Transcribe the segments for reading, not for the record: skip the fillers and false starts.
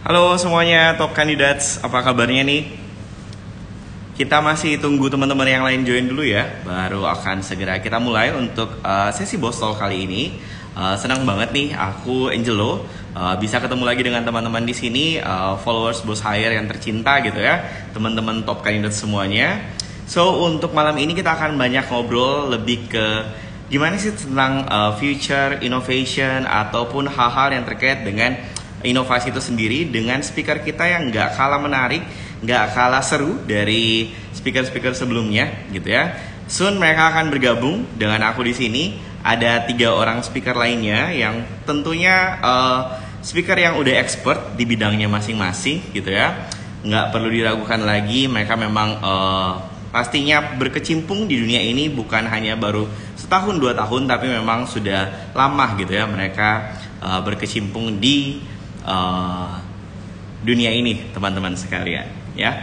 Halo semuanya, top candidates, apa kabarnya nih? Kita masih tunggu teman-teman yang lain join dulu ya. Baru akan segera kita mulai untuk sesi Boss Talk kali ini. Senang banget nih, aku Angelo bisa ketemu lagi dengan teman-teman di sini, followers Boss Hire yang tercinta gitu ya, teman-teman top candidates semuanya. So untuk malam ini kita akan banyak ngobrol lebih ke gimana sih tentang future innovation ataupun hal-hal yang terkait dengan inovasi itu sendiri dengan speaker kita yang nggak kalah menarik, nggak kalah seru dari speaker-speaker sebelumnya gitu ya. Soon mereka akan bergabung dengan aku di sini. Ada 3 orang speaker lainnya yang tentunya speaker yang udah expert di bidangnya masing-masing gitu ya. Nggak perlu diragukan lagi, mereka memang pastinya berkecimpung di dunia ini bukan hanya baru setahun 2 tahun, tapi memang sudah lama gitu ya mereka berkecimpung di dunia ini teman-teman sekalian ya.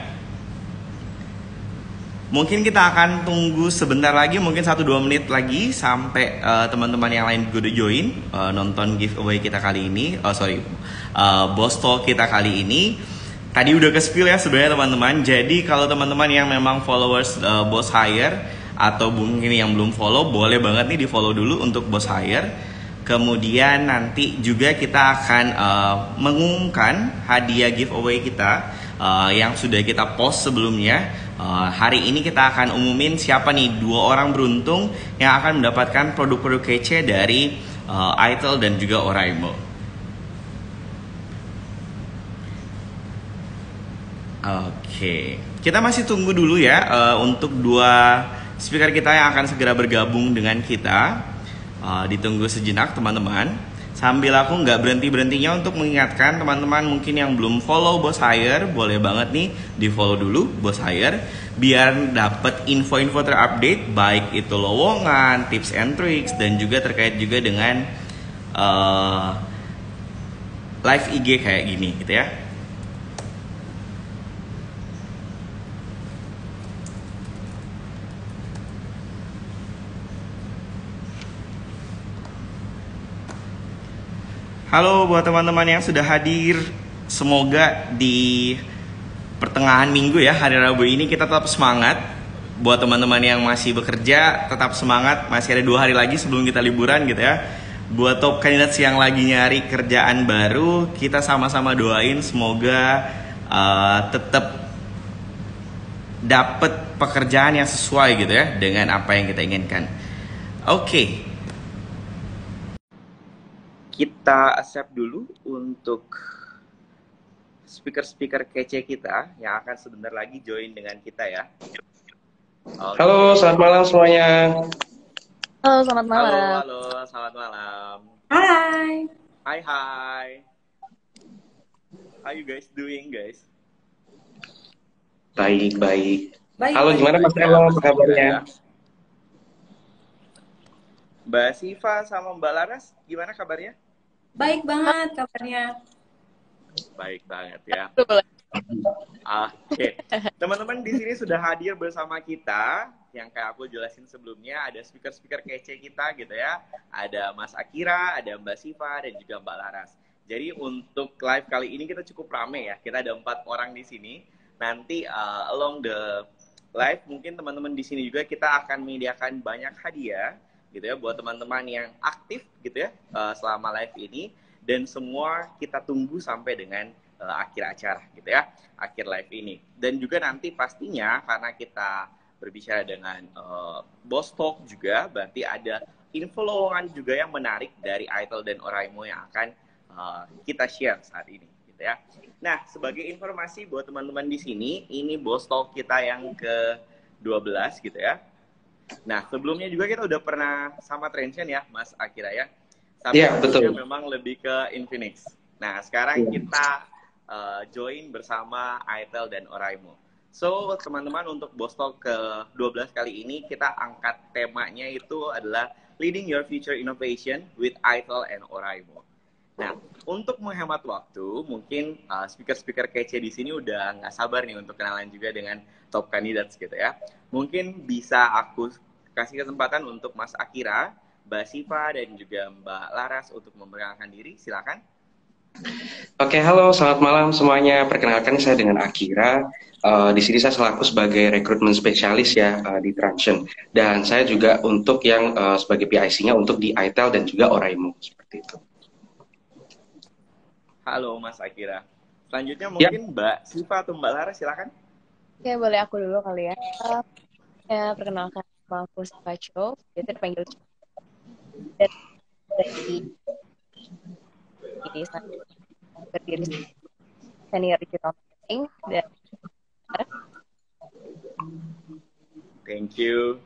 Mungkin kita akan tunggu sebentar lagi, mungkin 1-2 menit lagi sampai teman-teman yang lain juga udah join nonton giveaway kita kali ini. Boss Talk kita kali ini. Tadi udah ke-spill ya sebenarnya teman-teman. Jadi kalau teman-teman yang memang followers Boss Hire atau mungkin yang belum follow, boleh banget nih di follow dulu untuk Boss Hire. Kemudian nanti juga kita akan mengumumkan hadiah giveaway kita yang sudah kita post sebelumnya. Hari ini kita akan umumin siapa nih 2 orang beruntung yang akan mendapatkan produk-produk kece dari ITIL dan juga Oraimo. Oke, kita masih tunggu dulu ya untuk 2 speaker kita yang akan segera bergabung dengan kita. Ditunggu sejenak teman-teman. Sambil aku nggak berhenti-berhentinya untuk mengingatkan teman-teman mungkin yang belum follow Boss Hire, boleh banget nih di follow dulu Boss Hire biar dapat info-info terupdate, baik itu lowongan, tips and tricks, dan juga terkait juga dengan live IG kayak gini gitu ya. Halo buat teman-teman yang sudah hadir. Semoga di pertengahan minggu ya, hari Rabu ini kita tetap semangat. Buat teman-teman yang masih bekerja, tetap semangat. Masih ada 2 hari lagi sebelum kita liburan gitu ya. Buat top candidates yang lagi nyari kerjaan baru, kita sama-sama doain semoga tetap dapat pekerjaan yang sesuai gitu ya dengan apa yang kita inginkan. Oke. Kita accept dulu untuk speaker-speaker kece kita yang akan sebentar lagi join dengan kita ya. Okay. Halo, selamat malam semuanya. Halo, selamat malam. Halo, selamat malam. Hai. Hai. How you guys doing, guys? Baik. Halo, gimana Mas Elo, apa kabarnya? Mbak Siva sama Mbak Laras, gimana kabarnya? Baik banget kabarnya. Baik banget ya. Oke, teman-teman di sini sudah hadir bersama kita. Yang kayak aku jelasin sebelumnya, ada speaker-speaker kece kita gitu ya. Ada Mas Akira, ada Mbak Siva, dan juga Mbak Laras. Jadi untuk live kali ini kita cukup rame ya. Kita ada 4 orang di sini. Nanti along the live mungkin teman-teman di sini juga kita akan menyediakan banyak hadiah gitu ya buat teman-teman yang aktif gitu ya selama live ini, dan semua kita tunggu sampai dengan akhir acara gitu ya, akhir live ini. Dan juga nanti pastinya karena kita berbicara dengan Boss Talk juga, berarti ada info lowongan juga yang menarik dari ITIL dan Oraimo yang akan kita share saat ini gitu ya. Nah, sebagai informasi buat teman-teman di sini, ini Boss Talk kita yang ke-12 gitu ya. Nah, sebelumnya juga kita udah pernah sama Trenchen ya, Mas Akira ya. Iya, betul. Memang lebih ke Infinix. Nah, sekarang kita join bersama ITIL dan Oraimo. So, teman-teman, untuk Boss Talk ke-12 kali ini, kita angkat temanya itu adalah Leading Your Future Innovation with ITIL and Oraimo. Nah, untuk menghemat waktu, mungkin speaker-speaker kece di sini udah nggak sabar nih untuk kenalan juga dengan top candidates gitu ya. Mungkin bisa aku kasih kesempatan untuk Mas Akira, Mbak Siva, dan juga Mbak Laras untuk memperkenalkan diri. Silakan. Oke, halo, selamat malam semuanya. Perkenalkan saya dengan Akira. Di sini saya selaku sebagai rekrutmen spesialis ya di Traction. Dan saya juga untuk yang sebagai PIC-nya untuk di ITEL dan juga Oraimo seperti itu. Halo Mas Akira. Selanjutnya Ya, mungkin Mbak Siva atau Mbak Lara silakan. Oke, boleh aku dulu kali ya. Ya, perkenalkan nama aku Siva Cho, biasa dipanggil Cho. Dan dari saya berdiri senior digital marketing dan Thank you.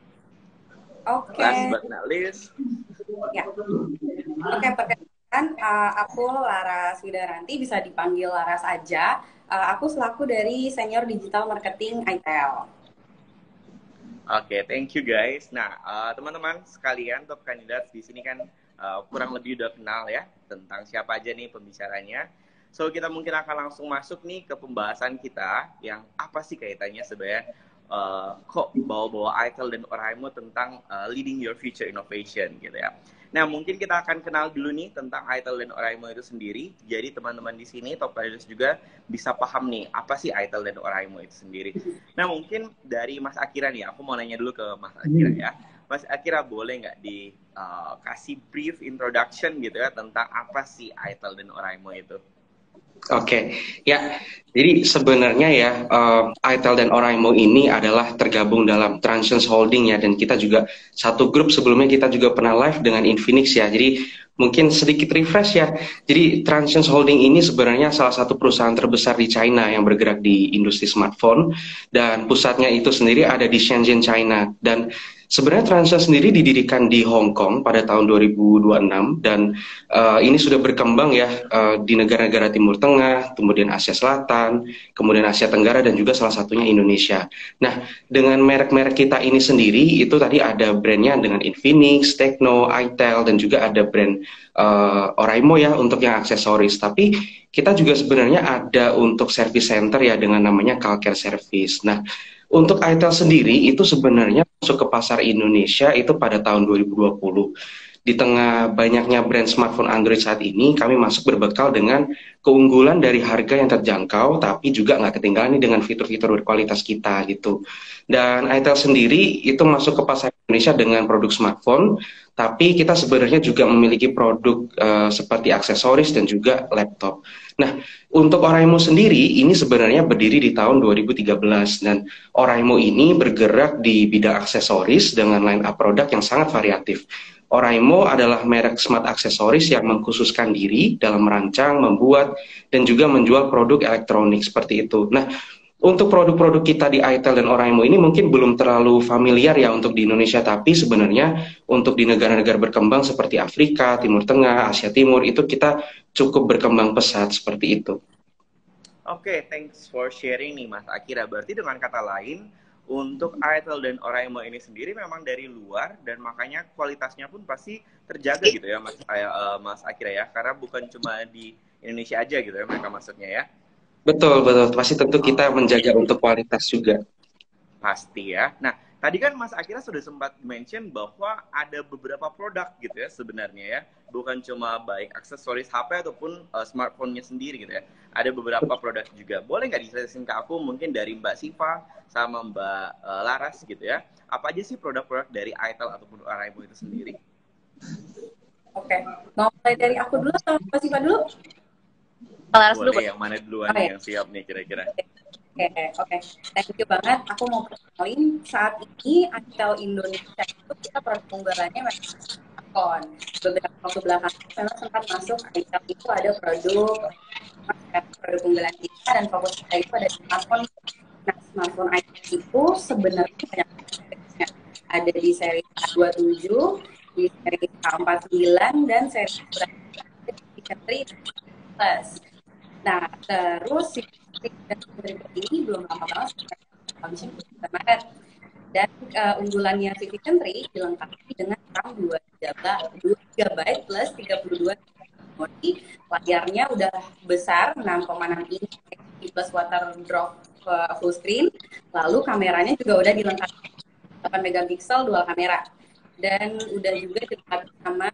Oke, Last but not least. ya. Oke, perkenalkan, aku Laras Widaranti, bisa dipanggil Laras aja. Aku selaku dari senior digital marketing ITEL. Oke, thank you guys. Nah, teman-teman sekalian, top kandidat di sini kan kurang lebih udah kenal ya tentang siapa aja nih pembicaranya. So, kita mungkin akan langsung masuk nih ke pembahasan kita yang apa sih kaitannya sebenarnya kok bawa-bawa ITEL dan Oraimo tentang leading your future innovation gitu ya. Nah, mungkin kita akan kenal dulu nih tentang ITEL dan Oraimo itu sendiri. Jadi teman-teman di sini top kandidat juga bisa paham nih apa sih ITEL dan Oraimo itu sendiri. Nah, mungkin dari Mas Akira nih, aku mau nanya dulu ke Mas Akira ya. Mas Akira, boleh nggak dikasih brief introduction gitu ya tentang apa sih ITEL dan Oraimo itu? oke. Ya, jadi sebenarnya ya ITEL dan Oraimo ini adalah tergabung dalam Transions Holding ya, dan kita juga satu grup sebelumnya kita juga pernah live dengan Infinix ya. Jadi mungkin sedikit refresh ya. Jadi Transions Holding ini sebenarnya salah satu perusahaan terbesar di China yang bergerak di industri smartphone, dan pusatnya itu sendiri ada di Shenzhen, China. Dan sebenarnya Transions sendiri didirikan di Hong Kong pada tahun 2026, dan ini sudah berkembang ya di negara-negara Timur Tengah, kemudian Asia Selatan, kemudian Asia Tenggara, dan juga salah satunya Indonesia. Nah, dengan merek-merek kita ini sendiri, itu tadi ada brandnya dengan Infinix, Tecno, ITEL, dan juga ada brand Oraimo ya untuk yang aksesoris. Tapi kita juga sebenarnya ada untuk service center ya dengan namanya Calcare Service. Nah, untuk ITEL sendiri itu sebenarnya masuk ke pasar Indonesia itu pada tahun 2020. Di tengah banyaknya brand smartphone Android saat ini, kami masuk berbekal dengan keunggulan dari harga yang terjangkau, tapi juga nggak ketinggalan nih dengan fitur-fitur berkualitas kita gitu. Dan ITEL sendiri itu masuk ke pasar Indonesia dengan produk smartphone, tapi kita sebenarnya juga memiliki produk seperti aksesoris dan juga laptop. Nah, untuk Oraimo sendiri ini sebenarnya berdiri di tahun 2013, dan Oraimo ini bergerak di bidang aksesoris dengan line up produk yang sangat variatif. Oraimo adalah merek smart aksesoris yang mengkhususkan diri dalam merancang, membuat, dan juga menjual produk elektronik seperti itu. Nah, untuk produk-produk kita di ITEL dan Oraimo ini mungkin belum terlalu familiar ya untuk di Indonesia, tapi sebenarnya untuk di negara-negara berkembang seperti Afrika, Timur Tengah, Asia Timur, itu kita cukup berkembang pesat seperti itu. Oke, thanks for sharing nih Mas Akira. Berarti dengan kata lain, untuk ITEL dan Oraimo ini sendiri memang dari luar dan makanya kualitasnya pun pasti terjaga gitu ya Mas Akira ya. Karena bukan cuma di Indonesia aja gitu ya mereka masuknya ya. Betul, betul. Pasti tentu kita menjaga untuk kualitas juga. Pasti ya. Nah, tadi kan Mas Akira sudah sempat mention bahwa ada beberapa produk gitu ya sebenarnya ya. Bukan cuma baik aksesoris HP ataupun smartphone-nya sendiri gitu ya. Ada beberapa produk juga. Boleh nggak dijelasin ke aku mungkin dari Mbak Siva sama Mbak Laras gitu ya. Apa aja sih produk-produk dari ITEL ataupun Oraimo itu sendiri? Oke, mau mulai dari aku dulu atau Mbak Siva dulu? Laras dulu. Boleh, yang mana duluan nih yang siap nih kira-kira? Oke. Thank you banget. Aku mau perkenalin, saat ini ITEL Indonesia itu kita produk unggulannya memang smartphone. Beberapa waktu belakangan memang sempat masuk ITEL itu ada produk unggulan kita, dan fokus kita itu ada di smartphone. Nah, smartphone ITEL itu sebenarnya banyak seriesnya. Ada di seri A27, di seri A49, dan seri Plus. Nah, terus dan ini belum lama banget publishing Maret, dan unggulannya Civic Entry dilengkapi dengan RAM 2 GB plus 32 memori. Layarnya udah besar 6,6 inch plus water drop full screen, lalu kameranya juga udah dilengkapi 8 megapiksel dual kamera. dan udah juga dilengkapi sama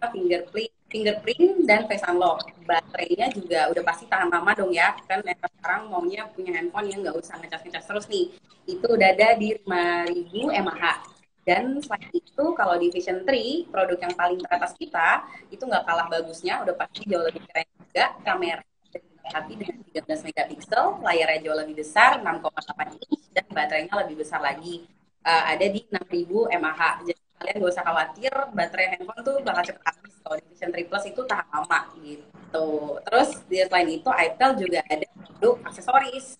fingerprint dan face unlock. Baterainya juga udah pasti tahan lama dong ya, kan sekarang maunya punya handphone yang nggak usah ngecas-ngecas terus nih. Itu udah ada di 5000 mAh. Dan selain itu, kalau di Vision 3, produk yang paling teratas kita, itu nggak kalah bagusnya, udah pasti jauh lebih keren juga. Kamera dilengkapi dengan 13 megapiksel, layarnya jauh lebih besar, 6,8 inch, dan baterainya lebih besar lagi. Ada di 6000 mAh. Jadi kalian gak usah khawatir, baterai handphone tuh bakal cepet habis. Kalau di Vision 3 Plus itu tahan lama gitu. Terus selain itu, itel juga ada produk aksesoris,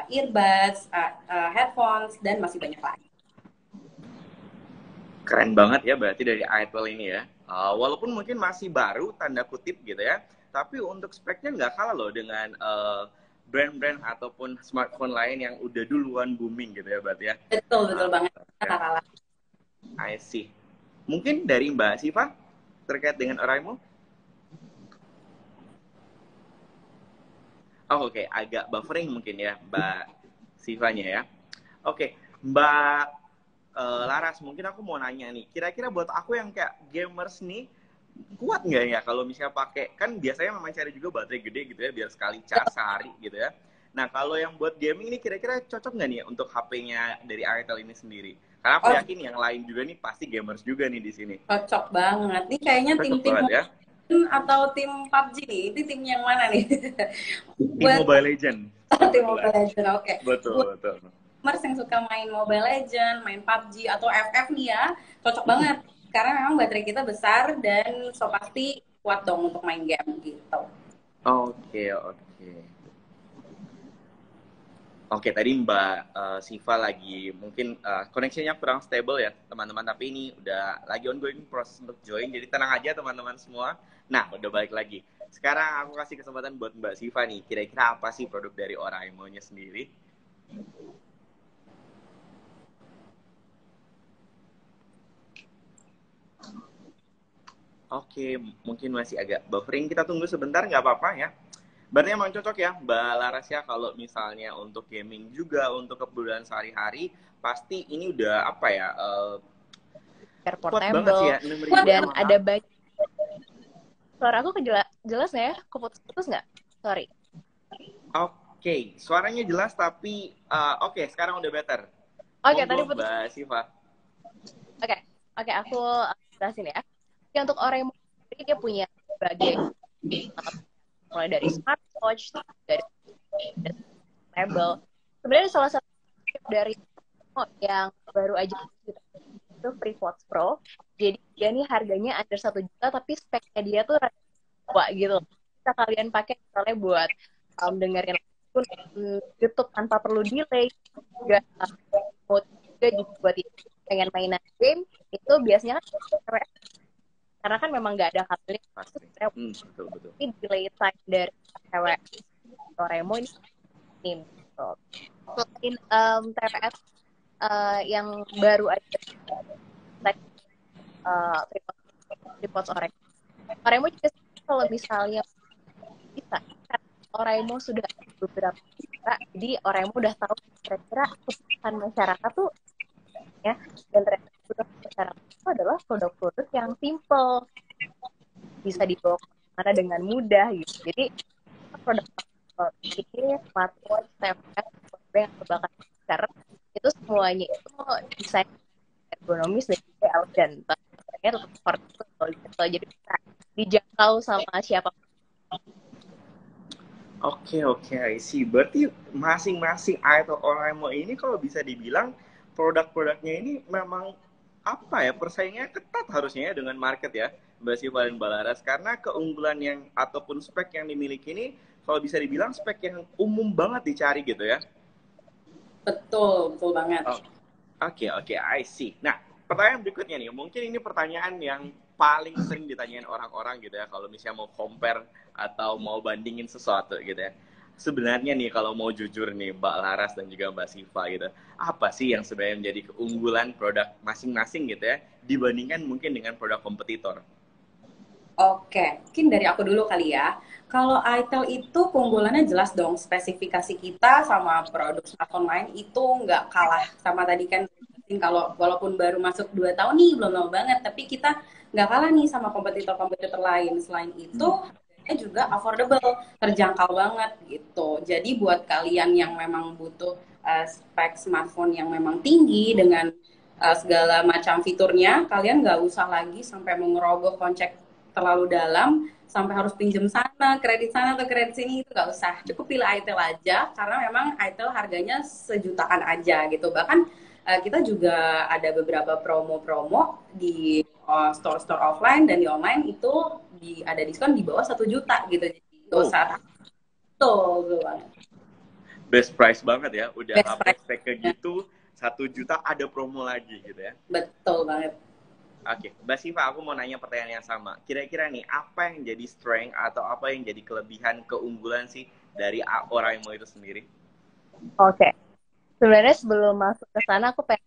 earbuds, headphones, dan masih banyak lagi. Keren banget ya berarti dari itel ini ya. Walaupun mungkin masih baru tanda kutip gitu ya, tapi untuk speknya nggak kalah loh dengan brand-brand ataupun smartphone lain yang udah duluan booming gitu ya berarti ya. Betul banget. Okay. I see. Mungkin dari Mbak Siva terkait dengan Oraimo? Oh, oke. Agak buffering mungkin ya Mbak Sivanya ya. Oke. Mbak Laras, mungkin aku mau nanya nih. Kira-kira buat aku yang kayak gamers nih, kuat nggak ya kalau misalnya pakai, kan biasanya memang cari juga baterai gede gitu ya, biar sekali cas sehari gitu ya. Nah, kalau yang buat gaming ini kira-kira cocok nggak nih untuk HP-nya dari itel ini sendiri? Karena aku yakin yang lain juga nih pasti gamers juga nih di sini. Cocok banget. Nih kayaknya tim-tim ya? Atau tim PUBG nih? Ini tim yang mana nih? Tim Mobile Legend. Tim Mobile Legend, oke. Betul. Gamers yang suka main Mobile Legend, main PUBG atau FF nih ya, cocok banget. Karena memang baterai kita besar dan so pasti kuat dong untuk main game gitu. Oke, tadi Mbak Siva lagi mungkin koneksinya kurang stable ya teman-teman, tapi ini udah lagi ongoing proses untuk join, jadi tenang aja teman-teman semua. Nah, udah balik lagi. Sekarang aku kasih kesempatan buat Mbak Siva nih, kira-kira apa sih produk dari Oraimo-nya sendiri? Oke, mungkin masih agak buffering. Kita tunggu sebentar, nggak apa-apa ya. Berarti emang cocok ya, Mbak Laras ya, kalau misalnya untuk gaming juga, untuk kebutuhan sehari-hari, pasti ini udah apa ya, kuat banget sih ya. Dan ada banyak. Suara aku jelas ya? Keputus nggak? Sorry. Oke, suaranya jelas tapi oke, sekarang udah better. Oke, tadi putus. Mbak Siva. Oke, aku jelasin ya. Jadi untuk Oraimo dia punya berbagai mulai dari smartwatch, dari label. Sebenarnya salah satu dari yang baru aja itu FreePods Pro. Jadi dia nih harganya under 1 juta tapi speknya dia tuh tua gitu. Bisa kalian pakai misalnya buat dengerin YouTube tanpa perlu delay. Juga buat pengen mainan game itu biasanya kan karena kan memang nggak ada kabelnya. Betul. Ini delay time dari cewek Oraimo ini selain TPS yang baru aja FreePods Oraimo juga kalau misalnya bisa Oraimo sudah beberapa juta, jadi Oraimo udah tahu kira-kira kebutuhan masyarakat tuh ya, dan ternyata kebutuhan masyarakat itu adalah produk-produk yang simple, bisa dibawa kemana dengan mudah gitu. Jadi produk ini smartwatch, tablet, yang berbakat besar itu semuanya itu desain ergonomis dan juga elegan. Ternyata tetap affordable gitu. Jadi bisa dijangkau sama siapa. Oke, I see. Berarti masing-masing itel Oraimo ini kalau bisa dibilang produk-produknya ini memang apa ya, persaingannya ketat harusnya ya dengan market ya, Mbak Siva dan Mbak Laras, karena keunggulan yang ataupun spek yang dimiliki ini kalau bisa dibilang spek yang umum banget dicari gitu ya. Betul banget. Oke, I see. Nah, pertanyaan berikutnya nih, mungkin ini pertanyaan yang paling sering ditanyain orang-orang gitu ya, kalau misalnya mau compare atau mau bandingin sesuatu gitu ya. Sebenarnya nih kalau mau jujur nih Mbak Laras dan juga Mbak Siva gitu, apa sih yang sebenarnya menjadi keunggulan produk masing-masing gitu ya, dibandingkan mungkin dengan produk kompetitor? Oke, mungkin dari aku dulu kali ya. Kalau itel itu keunggulannya jelas dong, spesifikasi kita sama produk smartphone lain itu nggak kalah sama tadi kan kalau walaupun baru masuk 2 tahun nih, belum lama banget, tapi kita nggak kalah nih sama kompetitor-kompetitor lain. Selain itu, harganya juga affordable, terjangkau banget gitu. Jadi buat kalian yang memang butuh spek smartphone yang memang tinggi dengan segala macam fiturnya, kalian nggak usah lagi sampai mengerogoh kocek terlalu dalam, sampai harus pinjam sana, kredit sana atau kredit sini, itu nggak usah. Cukup pilih itel aja, karena memang itel harganya sejutaan aja gitu. Bahkan kita juga ada beberapa promo-promo di store-store offline dan di online itu ada diskon di bawah 1 juta gitu. Jadi nggak usah tuh banget. Best price banget ya, udah Best update price. spek gitu 1 juta ada promo lagi gitu ya. Betul banget. Oke, Mbak Siva, aku mau nanya pertanyaan yang sama. Kira-kira nih, apa yang jadi strength atau apa yang jadi kelebihan, keunggulan sih dari Oraimo itu sendiri? Oke. Sebenarnya sebelum masuk ke sana aku pengen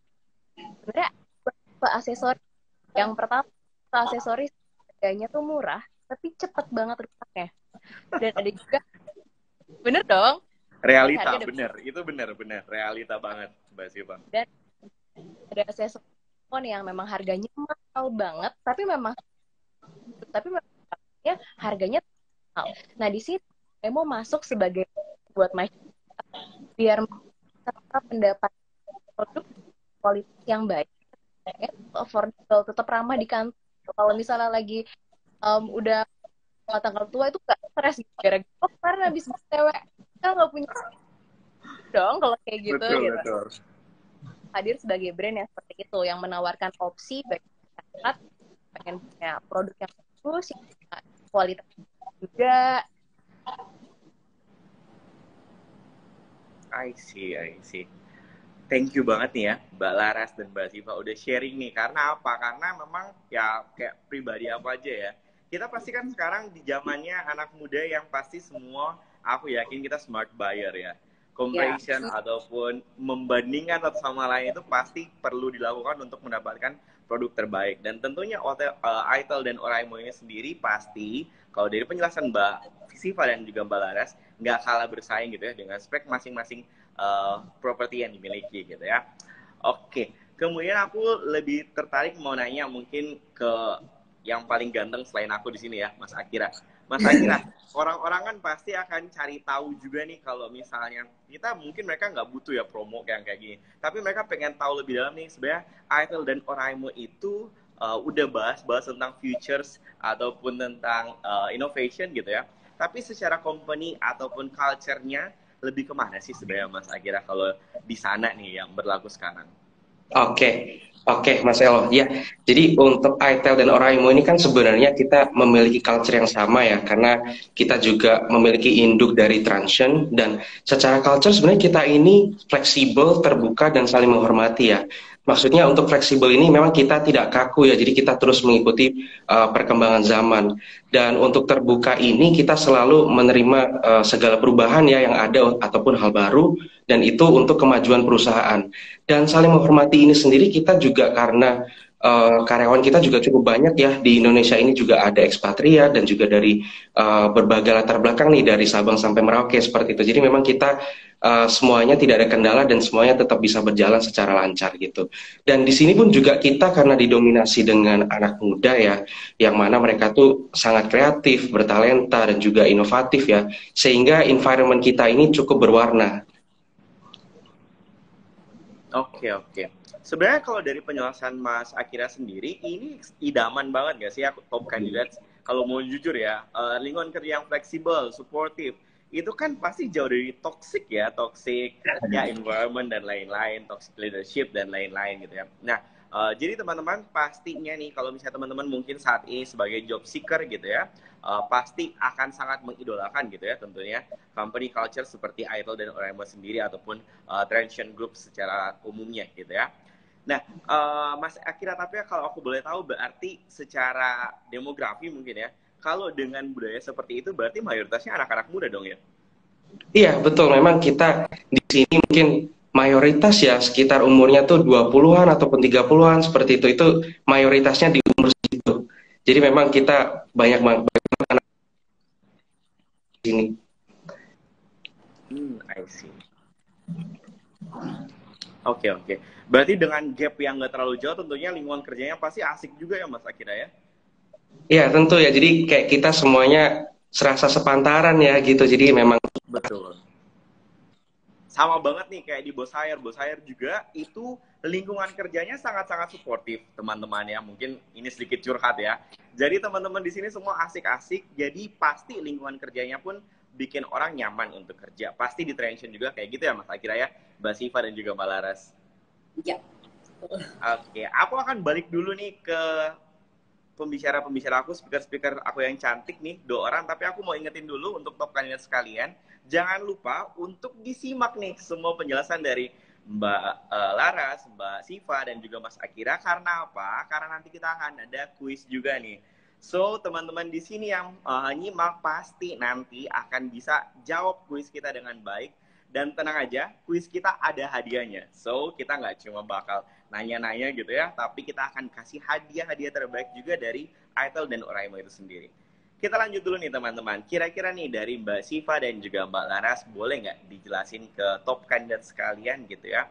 sebenarnya ke aksesoris. Yang pertama, aksesoris harganya tuh murah, tapi cepet banget rusaknya. Dan ada juga, bener dong? Realita, Harga bener. Itu bener. Realita banget, Mbak Siva. Dan ada aksesoris phone yang memang harganya mahal banget, tapi memang harganya mahal. Nah, di sini saya mau masuk sebagai buat masyarakat biar tetap mendapat produk kualitas yang baik, affordable, tetap ramah di kantor. Kalau misalnya lagi udah tanggal tua itu gak stres gitu, gara-gara karena habis cewek kita nggak punya dong kalau kayak gitu. Betul. Hadir sebagai brand yang seperti itu, yang menawarkan opsi bagi masyarakat pengen punya produk yang bagus, kualitas juga. I see. Thank you banget nih ya, Mbak Laras dan Mbak Siva udah sharing nih. Karena apa? Karena memang ya kayak pribadi aku aja ya. Kita pasti kan sekarang di zamannya anak muda yang pasti semua, aku yakin kita smart buyer ya. Comparison ataupun membandingkan satu sama lain itu pasti perlu dilakukan untuk mendapatkan produk terbaik. Dan tentunya itel dan Oraimo ini sendiri pasti, kalau dari penjelasan Mbak Siva dan juga Mbak Laras, nggak kalah bersaing gitu ya dengan spek masing-masing properti yang dimiliki gitu ya. Oke, kemudian aku lebih tertarik mau nanya mungkin ke yang paling ganteng selain aku di sini ya, Mas Akira. Mas Akira, orang-orang kan pasti akan cari tahu juga nih kalau misalnya kita mungkin mereka nggak butuh ya promo kayak gini, tapi mereka pengen tahu lebih dalam nih sebenarnya itel dan Oraimo itu udah bahas tentang futures ataupun tentang innovation gitu ya. Tapi secara company ataupun culture-nya lebih kemana sih sebenarnya Mas Akira kalau di sana nih yang berlaku sekarang? Oke, Mas Elo. Ya, jadi untuk itel dan Oraimo ini kan sebenarnya kita memiliki culture yang sama ya, karena kita juga memiliki induk dari Transsion, dan secara culture sebenarnya kita ini fleksibel, terbuka, dan saling menghormati ya. Maksudnya untuk fleksibel ini memang kita tidak kaku ya, jadi kita terus mengikuti perkembangan zaman. Dan untuk terbuka ini kita selalu menerima segala perubahan ya yang ada ataupun hal baru, dan itu untuk kemajuan perusahaan. Dan saling menghormati ini sendiri kita juga karena karyawan kita juga cukup banyak ya, di Indonesia ini juga ada ekspatriat dan juga dari berbagai latar belakang nih, dari Sabang sampai Merauke seperti itu. Jadi memang kita semuanya tidak ada kendala dan semuanya tetap bisa berjalan secara lancar gitu. Dan di sini pun juga kita karena didominasi dengan anak muda ya, yang mana mereka tuh sangat kreatif, bertalenta dan juga inovatif ya, sehingga environment kita ini cukup berwarna. Oke. Sebenarnya kalau dari penjelasan Mas Akira sendiri, ini idaman banget gak sih aku top candidates? Kalau mau jujur ya, lingkungan kerja yang fleksibel, supportive, itu kan pasti jauh dari toxic ya environment dan lain-lain, toxic leadership dan lain-lain gitu ya. Nah, jadi teman-teman pastinya nih kalau misalnya teman-teman mungkin saat ini sebagai job seeker gitu ya, pasti akan sangat mengidolakan gitu ya tentunya company culture seperti itel dan Oraimo sendiri ataupun Transsion Group secara umumnya gitu ya. Nah, Mas Akira, tapi kalau aku boleh tahu berarti secara demografi mungkin ya, kalau dengan budaya seperti itu berarti mayoritasnya anak-anak muda dong ya? Iya, betul. Memang kita di sini mungkin mayoritas ya sekitar umurnya tuh 20-an ataupun 30-an seperti itu. Itu mayoritasnya di umur segitu. Jadi memang kita banyak anak di sini. I see. Oke, oke. Berarti dengan gap yang nggak terlalu jauh, tentunya lingkungan kerjanya pasti asik juga ya Mas Akira ya? Iya, tentu ya. Jadi kayak kita semuanya serasa sepantaran ya gitu. Jadi memang Betul. Sama banget nih kayak di Bos Hire. Bos Hire juga itu lingkungan kerjanya sangat-sangat suportif teman-teman ya. Mungkin ini sedikit curhat ya. Jadi teman-teman di sini semua asik-asik. Jadi pasti lingkungan kerjanya pun bikin orang nyaman untuk kerja. Pasti di traction juga kayak gitu ya Mas Akira ya. Mbak Siva dan juga Mbak Laras. Ya. Oke, aku akan balik dulu nih ke pembicara-pembicara aku, speaker-speaker aku yang cantik nih, 2 orang, tapi aku mau ingetin dulu untuk top kandidat sekalian, jangan lupa untuk disimak nih semua penjelasan dari Mbak Laras, Mbak Siva, dan juga Mas Akira. Karena apa? Karena nanti kita akan ada kuis juga nih. So, teman-teman di sini yang nyimak pasti nanti akan bisa jawab kuis kita dengan baik. Dan tenang aja, kuis kita ada hadiahnya. So, kita nggak cuma bakal nanya-nanya gitu ya, tapi kita akan kasih hadiah-hadiah terbaik juga dari ITEL dan Oraimo itu sendiri. Kita lanjut dulu nih teman-teman. Kira-kira nih dari Mbak Siva dan juga Mbak Laras, boleh nggak dijelasin ke top kandidat sekalian gitu ya,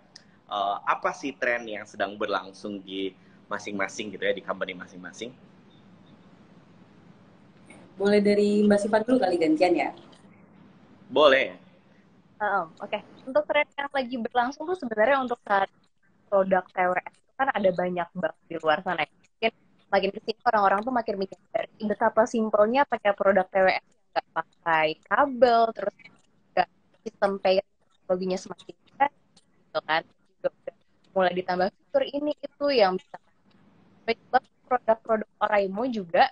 apa sih tren yang sedang berlangsung di masing-masing gitu ya, di company masing-masing? Boleh dari Mbak Sifat dulu kali gantian ya. Boleh. Oke. Untuk tren yang lagi berlangsung tuh sebenarnya untuk saat produk TWS itu kan ada banyak banget di luar sana. Mungkin makin kesini orang-orang tuh makin mikir dari betapa simpelnya pakai produk TWS yang nggak pakai kabel, terus juga sistem pay teknologinya semakin baik, gitu kan. Juga udah mulai ditambah fitur ini itu yang bisa banyak banget produk-produk Oraimo juga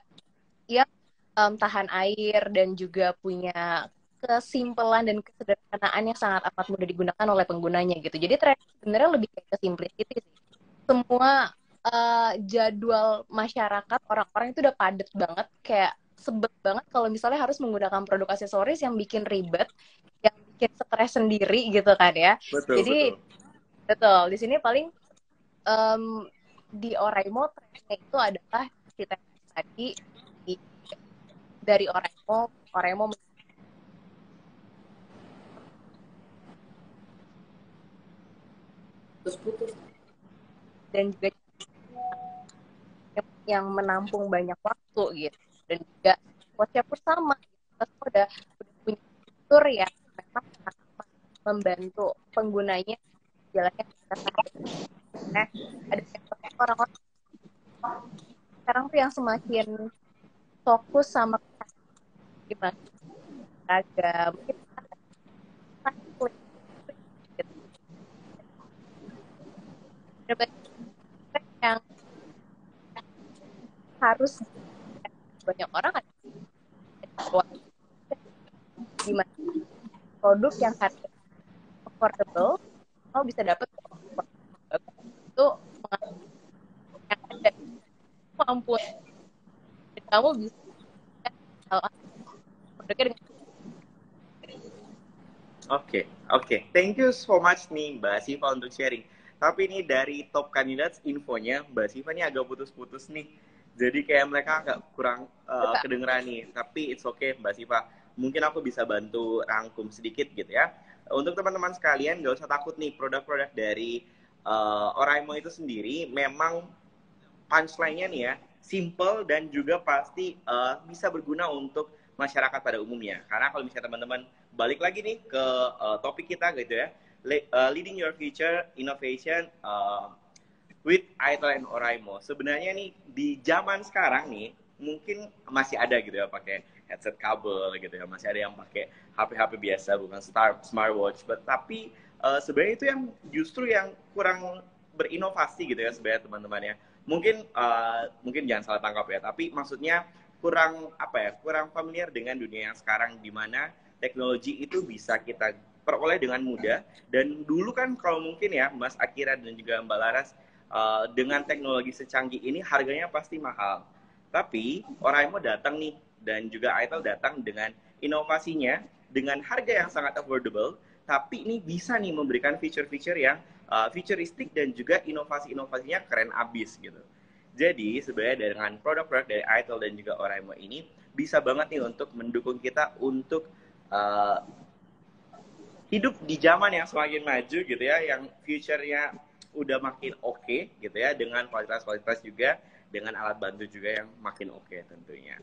yang tahan air dan juga punya kesimpelan dan kesederhanaan yang sangat amat mudah digunakan oleh penggunanya gitu. Jadi tren sebenarnya lebih kayak ke simplicity sih. Semua jadwal masyarakat orang-orang itu udah padat banget, kayak sebet banget kalau misalnya harus menggunakan produk aksesoris yang bikin ribet, yang bikin stres sendiri gitu kan ya. Betul, Jadi betul. betul di sini paling di Oraimo trennya itu adalah kita tadi dari Oraimo Terus putus. dan juga yang menampung banyak waktu gitu, dan juga coachnya pun sama kita udah punya fitur yang memang sangat membantu penggunanya jalannya kita sehari. Nah, ada orang-orang sekarang tuh yang semakin fokus sama gimana agak mungkin yang harus banyak orang ada gimana produk yang harga affordable mau bisa dapat itu yang ada ampun kamu bisa produknya dengan Oke, oke. Thank you so much nih Mbak Siva untuk sharing. Tapi ini dari top kandidat infonya Mbak Siva ini agak putus-putus nih. Jadi kayak mereka agak kurang kedengeran nih. Tapi it's okay Mbak Siva. Mungkin aku bisa bantu rangkum sedikit gitu ya. Untuk teman-teman sekalian nggak usah takut nih, produk-produk dari Oraimo itu sendiri memang punchline-nya nih ya, simple dan juga pasti bisa berguna untuk masyarakat pada umumnya. Karena kalau misalnya teman-teman balik lagi nih ke topik kita gitu ya, leading your future innovation with ITEL and Oraimo. Sebenarnya nih di zaman sekarang nih mungkin masih ada gitu ya pakai headset kabel gitu ya, masih ada yang pakai HP-HP biasa bukan smartwatch, tapi sebenarnya itu yang justru yang kurang berinovasi gitu ya sebenarnya teman-teman ya. Mungkin jangan salah tangkap ya, tapi maksudnya kurang kurang familiar dengan dunia yang sekarang di mana teknologi itu bisa kita peroleh dengan mudah. Dan dulu kan kalau mungkin ya Mas Akira dan juga Mbak Laras, dengan teknologi secanggih ini harganya pasti mahal. Tapi Oraimo datang nih dan juga ITEL datang dengan inovasinya dengan harga yang sangat affordable, tapi ini bisa nih memberikan feature-feature yang futuristik dan juga inovasi-inovasinya keren abis gitu. Jadi sebenarnya dengan produk-produk dari ITEL dan juga Oraimo ini bisa banget nih untuk mendukung kita untuk hidup di zaman yang semakin maju gitu ya, yang future-nya udah makin oke gitu ya, dengan kualitas-kualitas juga, dengan alat bantu juga yang makin oke tentunya.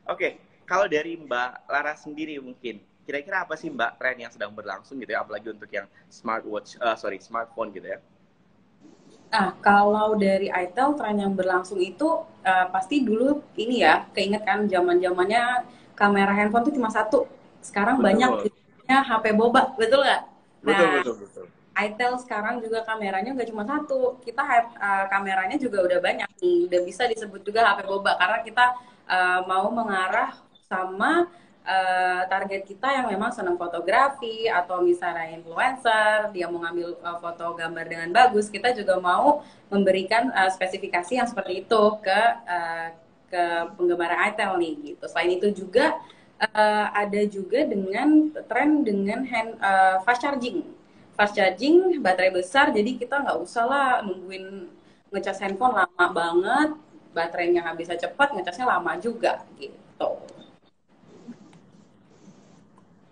Oke, kalau dari Mbak Lara sendiri mungkin, kira-kira apa sih Mbak tren yang sedang berlangsung gitu ya, apalagi untuk yang smartphone gitu ya? Nah, kalau dari itel, tren yang berlangsung itu pasti dulu ini ya, keinget kan zaman-zamannya kamera handphone tuh cuma satu. Sekarang banyak Betul, jenisnya HP boba, betul nggak? betul, Nah, betul, betul. itel sekarang juga kameranya nggak cuma satu. Kita kameranya juga udah banyak nih. Udah bisa disebut juga HP boba karena kita mau mengarah sama target kita yang memang senang fotografi atau misalnya influencer, dia mau ngambil foto gambar dengan bagus, kita juga mau memberikan spesifikasi yang seperti itu ke penggemar itel nih gitu. Selain itu juga ada juga dengan tren dengan fast charging. Fast charging, baterai besar, jadi kita nggak usah lah nungguin ngecas handphone lama banget, baterainya nggak bisa cepat, ngecasnya lama juga gitu.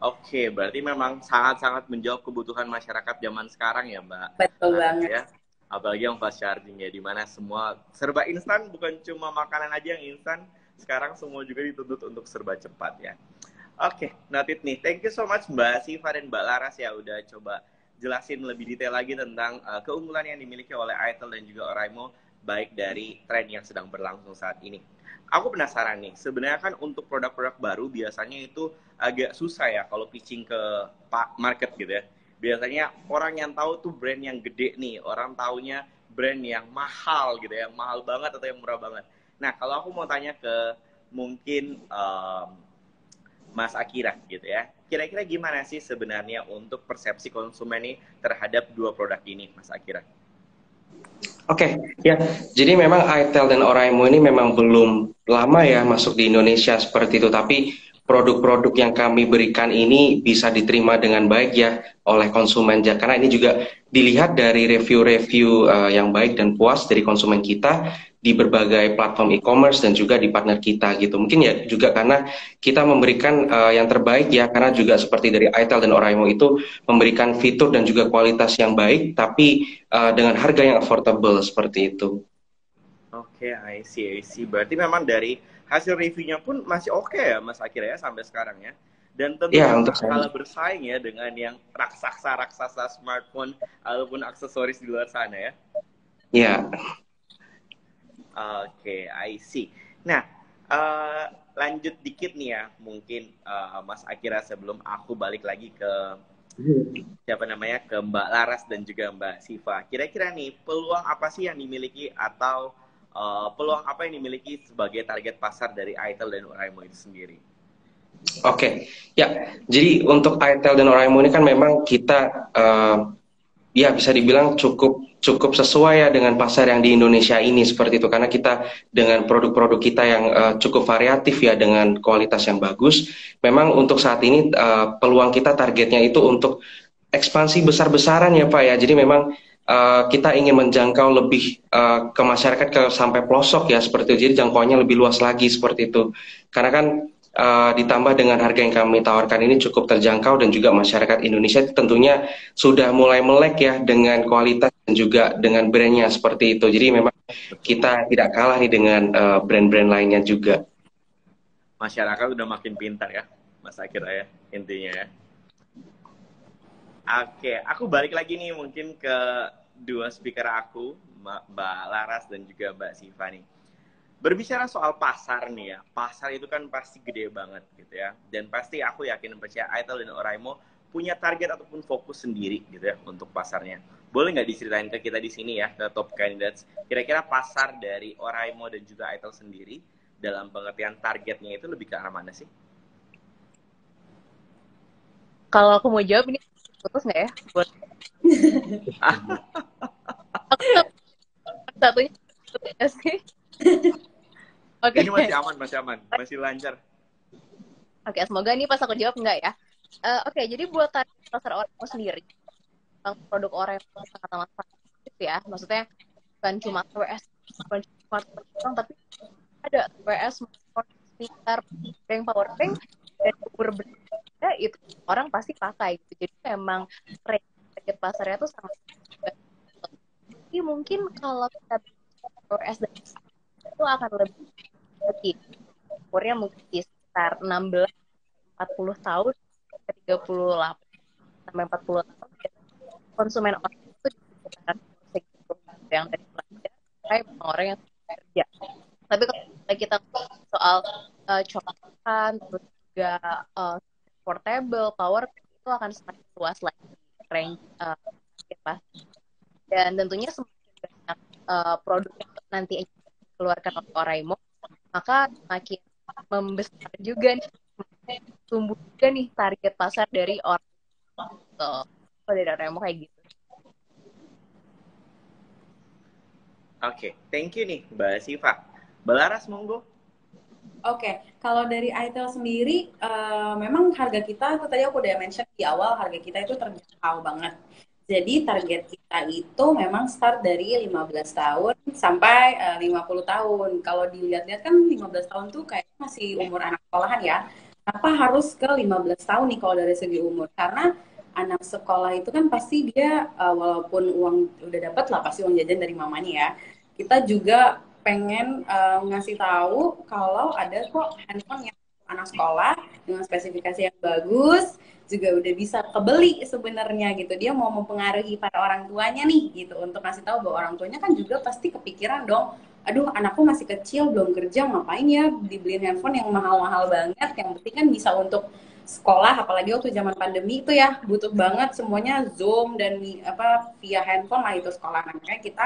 Oke, berarti memang sangat-sangat menjawab kebutuhan masyarakat zaman sekarang ya, Mbak Betul Laras banget. ya. Apalagi yang fast charging ya, dimana semua serba instan, bukan cuma makanan aja yang instan, sekarang semua juga dituntut untuk serba cepat ya. Oke, noted nih. Thank you so much Mbak Siva dan Mbak Laras ya udah coba jelasin lebih detail lagi tentang keunggulan yang dimiliki oleh itel dan juga Oraimo, baik dari tren yang sedang berlangsung saat ini. Aku penasaran nih, sebenarnya kan untuk produk-produk baru biasanya itu agak susah ya kalau pitching ke market gitu ya. Biasanya orang yang tahu tuh brand yang gede nih, orang taunya brand yang mahal gitu ya, yang mahal banget atau yang murah banget. Nah, kalau aku mau tanya ke mungkin Mas Akira gitu ya, kira-kira gimana sih sebenarnya untuk persepsi konsumen nih terhadap dua produk ini, Mas Akira? Oke, ya. Jadi memang itel dan Oraimo ini memang belum lama ya masuk di Indonesia seperti itu. Tapi produk-produk yang kami berikan ini bisa diterima dengan baik ya oleh konsumen. Karena ini juga dilihat dari review-review yang baik dan puas dari konsumen kita di berbagai platform e-commerce dan juga di partner kita gitu. Mungkin ya juga karena kita memberikan yang terbaik ya, karena juga seperti dari itel dan Oraimo itu memberikan fitur dan juga kualitas yang baik, tapi dengan harga yang affordable seperti itu. Oke, I see, I see. Berarti memang dari hasil reviewnya pun masih oke ya, Mas Akira ya, sampai sekarang ya. Dan Ya, tentunya untuk tak saya. kalah bersaing ya dengan yang raksasa-raksasa smartphone ataupun aksesoris di luar sana ya. Ya, Oke, I see. Nah, lanjut dikit nih ya, mungkin Mas Akira sebelum aku balik lagi ke siapa namanya, ke Mbak Laras dan juga Mbak Siva. Kira-kira nih peluang apa sih yang dimiliki atau peluang apa yang dimiliki sebagai target pasar dari itel dan Oraimo itu sendiri? oke. Ya, jadi untuk itel dan Oraimo ini kan memang kita ya bisa dibilang cukup cukup sesuai ya dengan pasar yang di Indonesia ini seperti itu, karena kita dengan produk-produk kita yang cukup variatif ya dengan kualitas yang bagus. Memang untuk saat ini peluang kita targetnya itu untuk ekspansi besar-besaran ya Pak ya. Jadi memang kita ingin menjangkau lebih ke masyarakat, ke sampai pelosok ya seperti itu. Jadi jangkauannya lebih luas lagi seperti itu. Karena kan ditambah dengan harga yang kami tawarkan ini cukup terjangkau, dan juga masyarakat Indonesia tentunya sudah mulai melek ya dengan kualitas dan juga dengan brandnya seperti itu. Jadi memang kita tidak kalah nih dengan brand-brand lainnya juga. Masyarakat udah makin pintar ya, Mas Akira ya, intinya ya. Oke, aku balik lagi nih mungkin ke dua speaker aku, Mbak Laras dan juga Mbak Siva nih. Berbicara soal pasar nih ya, pasar itu kan pasti gede banget gitu ya. Dan pasti aku yakin percaya itel dan Oraimo punya target ataupun fokus sendiri gitu ya untuk pasarnya. Boleh nggak diceritain ke kita di sini ya, ke top candidates, kira-kira pasar dari Oraimo dan juga itel sendiri dalam pengertian targetnya itu lebih ke arah mana sih? Kalau aku mau jawab ini putus nggak ya? Buat aku satunya putus nggak sih? Oke. Ini masih aman, masih lancar. Oke, semoga nih pas aku jawab enggak ya. Oke, jadi buat target pasar Oraimo sendiri, produk Oraimo sangat amat variatif ya. Maksudnya bukan cuma TWS, bukan cuma smartphone, tapi ada TWS, smartphone, speaker, bank, power bank, dan beberapa ya itu orang pasti pakai gitu. Jadi memang target pasarnya tuh sangat. Jadi mungkin kalau kita POS dan itu akan lebih sedikit. Umurnya mungkin di sekitar 16-40 tahun, 38 sampai 40 tahun. Konsumen orang itu di sekitar segitu yang dari pelajar, kayak orang yang kerja. Tapi kalau kita soal colokan, terus juga portable, power, itu akan semakin luas lagi range dan tentunya semakin banyak produk yang nanti dikeluarkan oleh Oraimo, maka semakin membesar juga nih, tumbuh juga nih target pasar dari orang kalau dari Oraimo kayak gitu. Oke, thank you nih Mbak Siva. Mbak Laras, monggo. Oke, kalau dari ITEL sendiri, memang harga kita, itu tadi aku udah mention di awal, harga kita itu terjangkau banget. Jadi target kita itu memang start dari 15 tahun sampai 50 tahun. Kalau dilihat-lihat kan 15 tahun tuh kayak masih umur anak sekolahan ya. Kenapa harus ke 15 tahun nih kalau dari segi umur? Karena anak sekolah itu kan pasti dia, walaupun uang udah dapat lah, pasti uang jajan dari mamanya ya. Kita juga pengen ngasih tahu kalau ada kok handphone yang anak sekolah dengan spesifikasi yang bagus juga udah bisa kebeli sebenarnya gitu. Dia mau mempengaruhi para orang tuanya nih gitu, untuk ngasih tahu bahwa orang tuanya kan juga pasti kepikiran dong, aduh anakku masih kecil belum kerja, ngapain ya dibeliin handphone yang mahal-mahal banget, yang penting kan bisa untuk sekolah, apalagi waktu zaman pandemi itu ya butuh banget semuanya Zoom dan via handphone lah itu sekolah. Makanya kita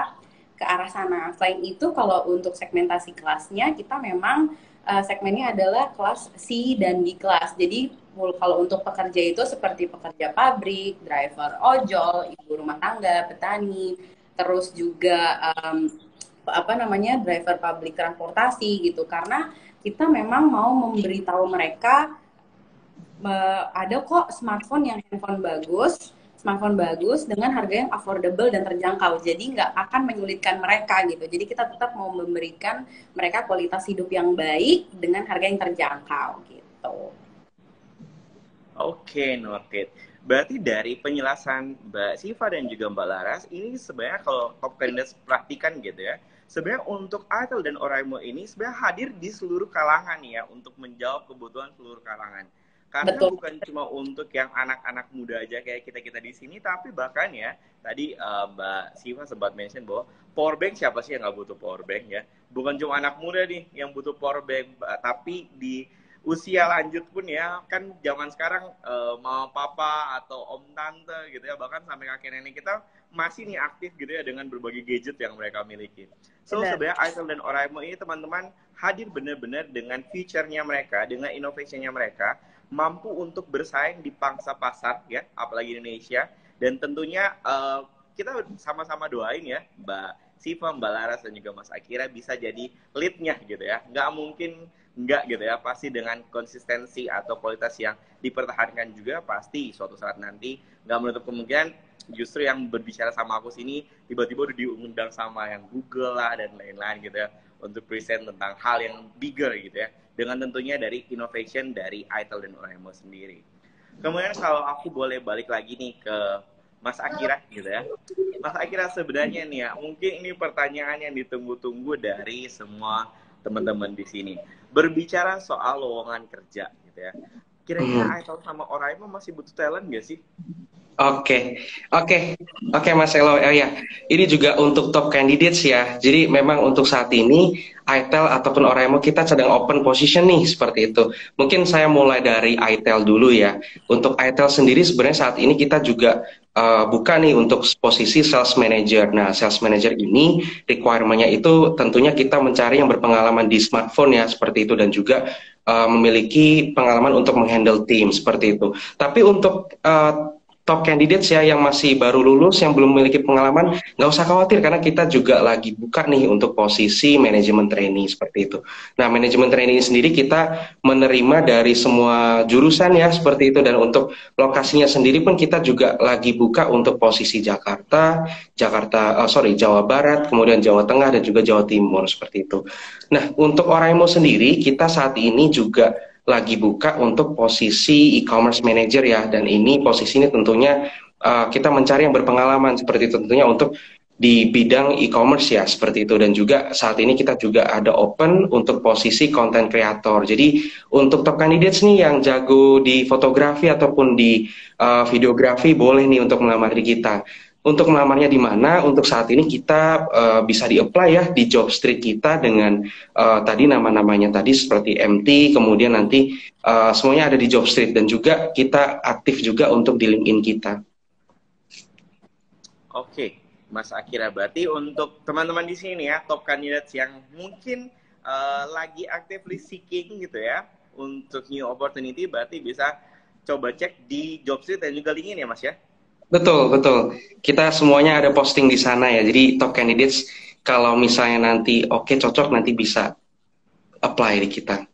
ke arah sana. Selain itu, kalau untuk segmentasi kelasnya, kita memang segmennya adalah kelas C dan D kelas. Jadi kalau untuk pekerja itu seperti pekerja pabrik, driver ojol, ibu rumah tangga, petani, terus juga driver public transportasi gitu. Karena kita memang mau memberitahu mereka ada kok smartphone bagus dengan harga yang affordable dan terjangkau. Jadi nggak akan menyulitkan mereka gitu. Jadi kita tetap mau memberikan mereka kualitas hidup yang baik dengan harga yang terjangkau gitu. Oke, noted. Berarti dari penjelasan Mbak Siva dan juga Mbak Laras, ini sebenarnya kalau top candidates perhatikan gitu ya, sebenarnya untuk ITEL dan Oraimo ini sebenarnya hadir di seluruh kalangan ya, untuk menjawab kebutuhan seluruh kalangan. Karena Betul. bukan cuma untuk yang anak-anak muda aja kayak kita-kita di sini, tapi bahkan ya, tadi Mbak Siva sempat mention bahwa power bank, siapa sih yang nggak butuh power bank ya? Bukan cuma anak muda nih yang butuh power bank, tapi di usia lanjut pun ya, kan zaman sekarang mama papa atau om tante gitu ya, bahkan sampai kakek nenek kita masih nih aktif gitu ya dengan berbagai gadget yang mereka miliki. So sebenarnya ITEL dan Oraimo ini teman-teman hadir benar-benar dengan feature-nya mereka, dengan innovation-nya mereka, mampu untuk bersaing di pangsa pasar ya, apalagi Indonesia. Dan tentunya kita sama-sama doain ya Mbak Siva, Mbak Laras, dan juga Mas Akira bisa jadi lead-nya gitu ya. Nggak mungkin enggak gitu ya, pasti dengan konsistensi atau kualitas yang dipertahankan juga, pasti suatu saat nanti nggak menutup kemungkinan justru yang berbicara sama aku sini tiba-tiba udah diundang sama yang Google lah dan lain-lain gitu ya, untuk present tentang hal yang bigger gitu ya, dengan tentunya dari innovation dari ITEL dan Oraimo sendiri. Kemudian kalau aku boleh balik lagi nih ke Mas Akira gitu ya. Mas Akira, sebenarnya nih ya, mungkin ini pertanyaan yang ditunggu-tunggu dari semua teman-teman di sini. Berbicara soal lowongan kerja gitu ya. Kira-kira ITEL sama Oraimo masih butuh talent gak sih? Oke, Mas Elo. Ya, ini juga untuk top candidates ya. Jadi memang untuk saat ini ITEL ataupun Oraimo kita sedang open position nih, seperti itu. Mungkin saya mulai dari ITEL dulu ya. Untuk ITEL sendiri sebenarnya saat ini kita juga buka nih untuk posisi sales manager. Nah, sales manager ini requirement-nya itu tentunya kita mencari yang berpengalaman di smartphone ya, seperti itu, dan juga memiliki pengalaman untuk menghandle tim, seperti itu. Tapi untuk top candidates ya yang masih baru lulus, yang belum memiliki pengalaman, nggak usah khawatir karena kita juga lagi buka nih untuk posisi manajemen trainee, seperti itu. Nah, manajemen trainee sendiri kita menerima dari semua jurusan ya, seperti itu, dan untuk lokasinya sendiri pun kita juga lagi buka untuk posisi Jawa Barat, kemudian Jawa Tengah dan juga Jawa Timur, seperti itu. Nah, untuk Oraimo sendiri kita saat ini juga lagi buka untuk posisi e-commerce manager ya, dan ini posisi ini tentunya kita mencari yang berpengalaman seperti itu tentunya untuk di bidang e-commerce ya seperti itu, dan juga saat ini kita juga ada open untuk posisi content creator. Jadi untuk top candidates nih yang jago di fotografi ataupun di videografi boleh nih untuk melamar di kita. Untuk melamarnya di mana? Untuk saat ini kita bisa di-apply ya di job street kita dengan tadi nama-namanya tadi seperti MT, kemudian nanti semuanya ada di job street, dan juga kita aktif juga untuk di LinkedIn kita. Oke, Mas Akira, berarti untuk teman-teman di sini ya, top candidates yang mungkin lagi actively seeking gitu ya untuk new opportunity, berarti bisa coba cek di Jobstreet dan juga LinkedIn ya Mas ya? Betul, betul. Kita semuanya ada posting di sana ya. Jadi top candidates kalau misalnya nanti oke cocok, nanti bisa apply di kita.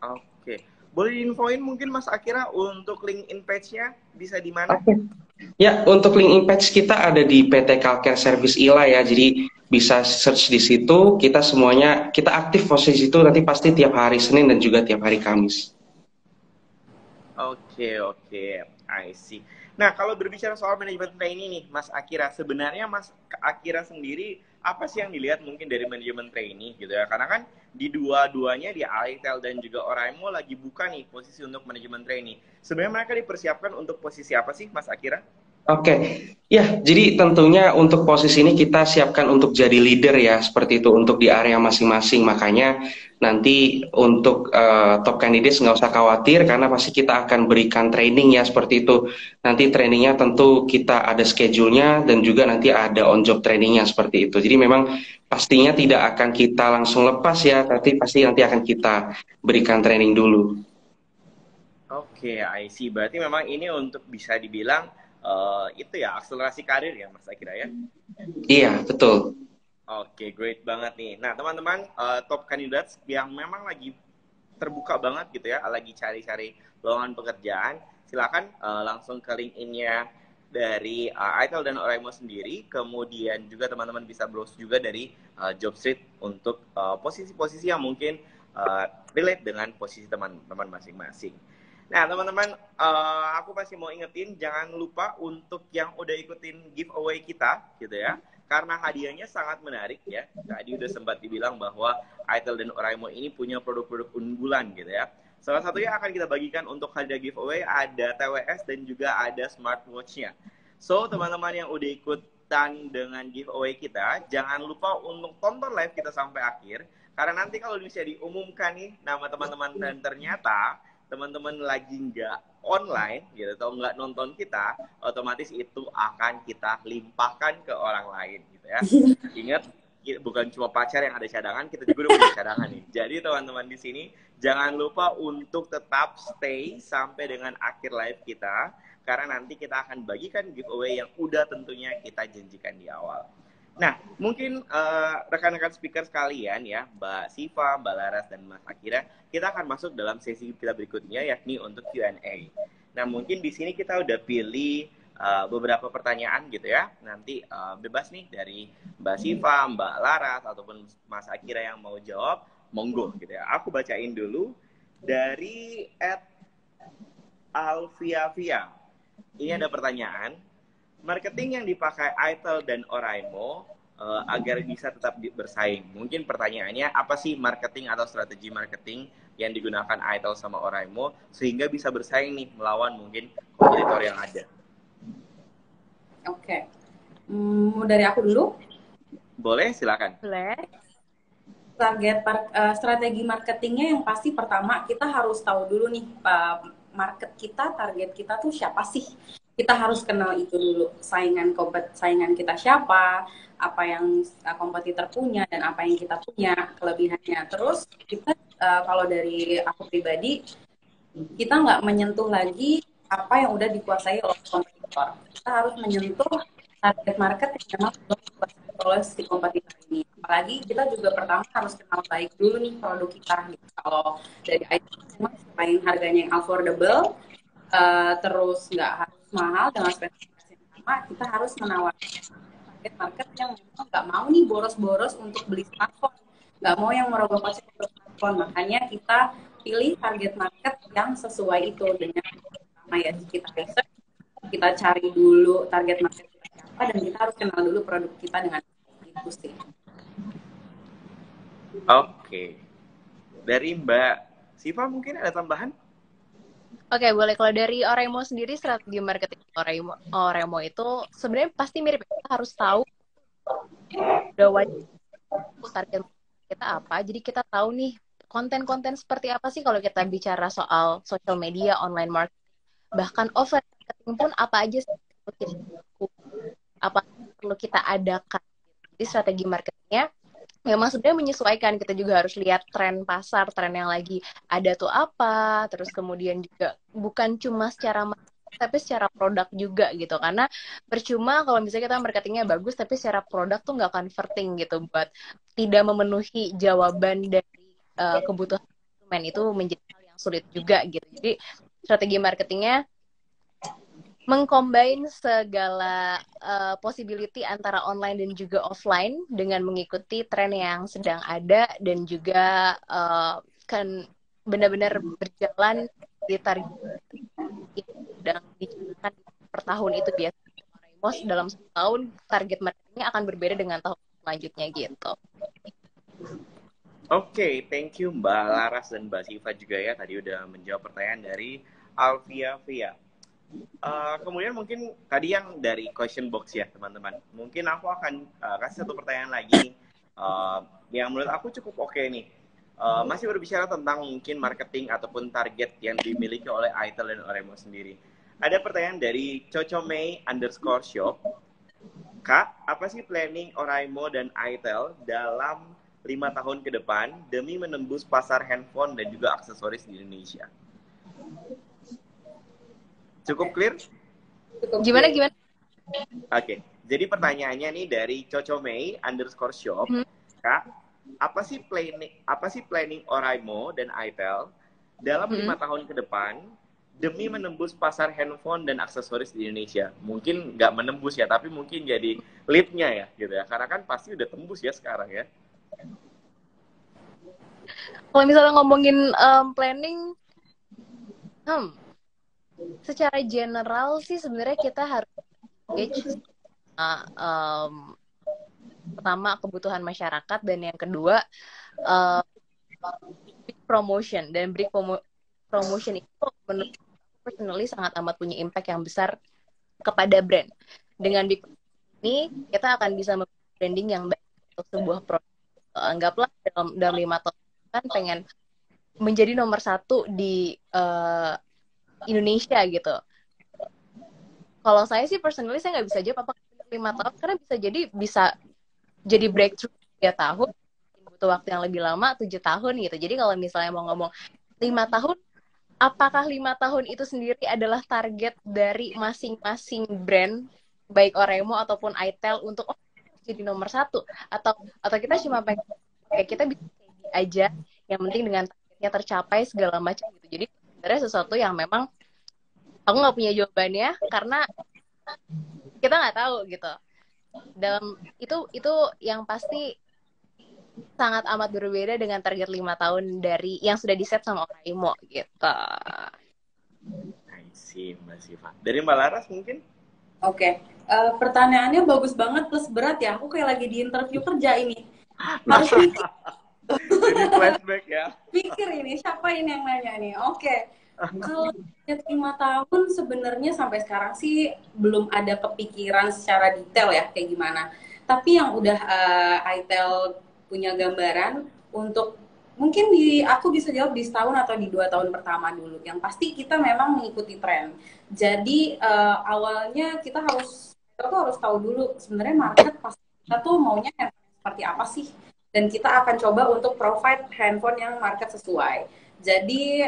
Oke. Boleh diinfoin mungkin Mas Akira untuk LinkedIn page-nya bisa di mana? Oke. Ya, untuk LinkedIn page kita ada di PT Kalker Service ILA ya. Jadi bisa search di situ. Kita semuanya, kita aktif posisi itu nanti pasti tiap hari Senin dan juga tiap hari Kamis. Oke, I see. Nah, kalau berbicara soal manajemen trainee nih, Mas Akira, sebenarnya Mas Akira sendiri apa sih yang dilihat mungkin dari manajemen trainee gitu ya? Karena kan di dua-duanya di ITEL dan juga Oraimo lagi buka nih posisi untuk manajemen trainee. Sebenarnya mereka dipersiapkan untuk posisi apa sih, Mas Akira? Oke, ya, jadi tentunya untuk posisi ini kita siapkan untuk jadi leader ya, seperti itu untuk di area masing-masing. Makanya nanti untuk top candidates nggak usah khawatir karena pasti kita akan berikan training ya, seperti itu. Nanti trainingnya tentu kita ada schedule-nya dan juga nanti ada on-job trainingnya seperti itu. Jadi memang pastinya tidak akan kita langsung lepas ya, tapi pasti nanti akan kita berikan training dulu. Oke, I see. Berarti memang ini untuk bisa dibilang itu ya akselerasi karir ya Mas Akira ya? Iya, betul. Oke, great banget nih. Nah teman-teman top candidates yang memang lagi terbuka banget gitu ya, lagi cari-cari lowongan pekerjaan, silakan langsung ke LinkedIn-nya dari ITEL dan Oraimo sendiri. Kemudian juga teman-teman bisa browse juga dari Jobstreet untuk posisi-posisi yang mungkin relate dengan posisi teman-teman masing-masing. Nah teman-teman, aku masih mau ingetin jangan lupa untuk yang udah ikutin giveaway kita gitu ya, karena hadiahnya sangat menarik ya. Tadi udah sempat dibilang bahwa ITEL dan Oraimo ini punya produk-produk unggulan gitu ya. Salah satunya akan kita bagikan untuk hadiah giveaway ada TWS dan juga ada smartwatch-nya. So teman-teman yang udah ikutan dengan giveaway kita, jangan lupa untuk tonton live kita sampai akhir, karena nanti kalau bisa diumumkan nih nama teman-teman dan ternyata teman-teman lagi nggak online gitu atau nggak nonton kita, otomatis itu akan kita limpahkan ke orang lain gitu ya. Ingat, bukan cuma pacar yang ada cadangan, kita juga udah punya cadangan nih. Jadi teman-teman di sini jangan lupa untuk tetap stay sampai dengan akhir live kita, karena nanti kita akan bagikan giveaway yang udah tentunya kita janjikan di awal. Nah, mungkin rekan-rekan speaker sekalian ya, Mbak Siva, Mbak Laras, dan Mas Akira, kita akan masuk dalam sesi kita berikutnya, yakni untuk Q&A. Nah, mungkin di sini kita udah pilih beberapa pertanyaan gitu ya. Nanti bebas nih dari Mbak Siva, Mbak Laras, ataupun Mas Akira yang mau jawab, monggo gitu ya. Aku bacain dulu dari @alfiavia. Ini ada pertanyaan. Marketing yang dipakai ITEL dan Oraimo agar bisa tetap bersaing. Mungkin pertanyaannya, apa sih marketing atau strategi marketing yang digunakan ITEL sama Oraimo sehingga bisa bersaing nih melawan mungkin kompetitor yang ada? Oke. Dari aku dulu? Boleh, silakan. Boleh. Strategi marketingnya yang pasti pertama kita harus tahu dulu nih market kita, target kita tuh siapa sih? Kita harus kenal itu dulu, saingan kita siapa, apa yang kompetitor punya, dan apa yang kita punya, kelebihannya. Terus kita kalau dari aku pribadi, kita nggak menyentuh lagi apa yang udah dikuasai oleh kompetitor. Kita harus menyentuh target market yang memang belum dikuasai oleh si kompetitor ini. Apalagi kita juga pertama harus kenal baik dulu nih produk kita. Kalau dari item, selain harganya yang affordable, terus nggak harus mahal dengan spesifikasi yang sama, kita harus menawarkan target market yang memang nggak mau nih boros-boros untuk beli smartphone, nggak mau yang merogoh kocek untuk smartphone. Makanya kita pilih target market yang sesuai itu dengan pertama ya kita research, kita cari dulu target market kita siapa, dan kita harus kenal dulu produk kita dengan itu sih. Oke. Dari Mbak Siva mungkin ada tambahan? Oke, boleh. Kalau dari Oremo sendiri, strategi marketing Oremo itu sebenarnya pasti mirip. Kita harus tahu udah wajib target kita apa. Jadi kita tahu nih konten-konten seperti apa sih kalau kita bicara soal social media, online marketing, bahkan offline marketing pun apa aja sih yang perlu kita lakukan, apa yang perlu kita adakan. Jadi strategi marketingnya memang sebenarnya menyesuaikan. Kita juga harus lihat tren pasar, tren yang lagi ada tuh apa, terus kemudian juga bukan cuma secara tapi secara produk juga gitu, karena percuma kalau misalnya kita marketingnya bagus tapi secara produk tuh nggak converting gitu, buat tidak memenuhi jawaban dari kebutuhan konsumen, itu menjadi hal yang sulit juga gitu. Jadi strategi marketingnya mengcombine segala possibility antara online dan juga offline dengan mengikuti tren yang sedang ada, dan juga kan benar-benar berjalan di target yang sedang dijalankan per tahun itu. Biasanya Raimos dalam setahun target marketingnya akan berbeda dengan tahun selanjutnya gitu. Oke, thank you Mbak Laras dan Mbak Siva juga ya, tadi udah menjawab pertanyaan dari Alvia Via. Kemudian mungkin tadi yang dari question box ya teman-teman. Mungkin aku akan kasih satu pertanyaan lagi yang menurut aku cukup oke nih. Masih berbicara tentang mungkin marketing ataupun target yang dimiliki oleh ITEL dan Oremo sendiri. Ada pertanyaan dari Cocomei_shop. Kak, apa sih planning Oremo dan ITEL dalam 5 tahun ke depan demi menembus pasar handphone dan juga aksesoris di Indonesia? Cukup clear? Gimana? Oke, jadi pertanyaannya nih dari Cocomei_shop. Kak, apa sih planning Oraimo dan ITEL dalam 5 tahun ke depan demi menembus pasar handphone dan aksesoris di Indonesia? Mungkin nggak menembus ya, tapi mungkin jadi lead-nya ya, gitu ya. Karena kan pasti udah tembus ya sekarang ya. Kalau misalnya ngomongin planning, secara general sih sebenarnya kita harus engage pertama kebutuhan masyarakat, dan yang kedua big promotion. Dan big promotion itu menurut aku personally sangat amat punya impact yang besar kepada brand. Dengan big ini kita akan bisa membuat branding yang baik untuk sebuah produk. Anggaplah dalam 5 tahun kan pengen menjadi nomor 1 di Indonesia gitu. Kalau saya sih personally saya nggak bisa jawab apa 5 tahun, karena bisa jadi breakthrough 3 tahun, butuh waktu yang lebih lama 7 tahun gitu. Jadi kalau misalnya mau ngomong 5 tahun, apakah 5 tahun itu sendiri adalah target dari masing-masing brand, baik Oremo ataupun ITEL, untuk jadi nomor 1, atau kita cuma pengen kayak kita bisa aja, yang penting dengan targetnya tercapai segala macam gitu. Jadi sebenarnya sesuatu yang memang aku nggak punya jawabannya, karena kita nggak tahu gitu. Dalam itu yang pasti sangat amat berbeda dengan target 5 tahun dari yang sudah di-set sama Oraimo gitu. I see, Mbak Siva. Dari Mbak Laras mungkin? Oke. Pertanyaannya bagus banget plus berat ya. Aku kayak lagi di interview kerja ini. Harus mikir. Jadi flashback ya. Pikir ini, siapa ini yang nanya nih? Oke. Kalau 5 tahun sebenarnya sampai sekarang sih belum ada kepikiran secara detail ya kayak gimana. Tapi yang udah ITEL punya gambaran untuk mungkin aku bisa jawab di setahun atau di 2 tahun pertama dulu. Yang pasti kita memang mengikuti tren. Jadi awalnya kita harus tahu dulu sebenarnya market pasti kita tuh maunya handphone seperti apa sih, dan kita akan coba untuk provide handphone yang market sesuai. Jadi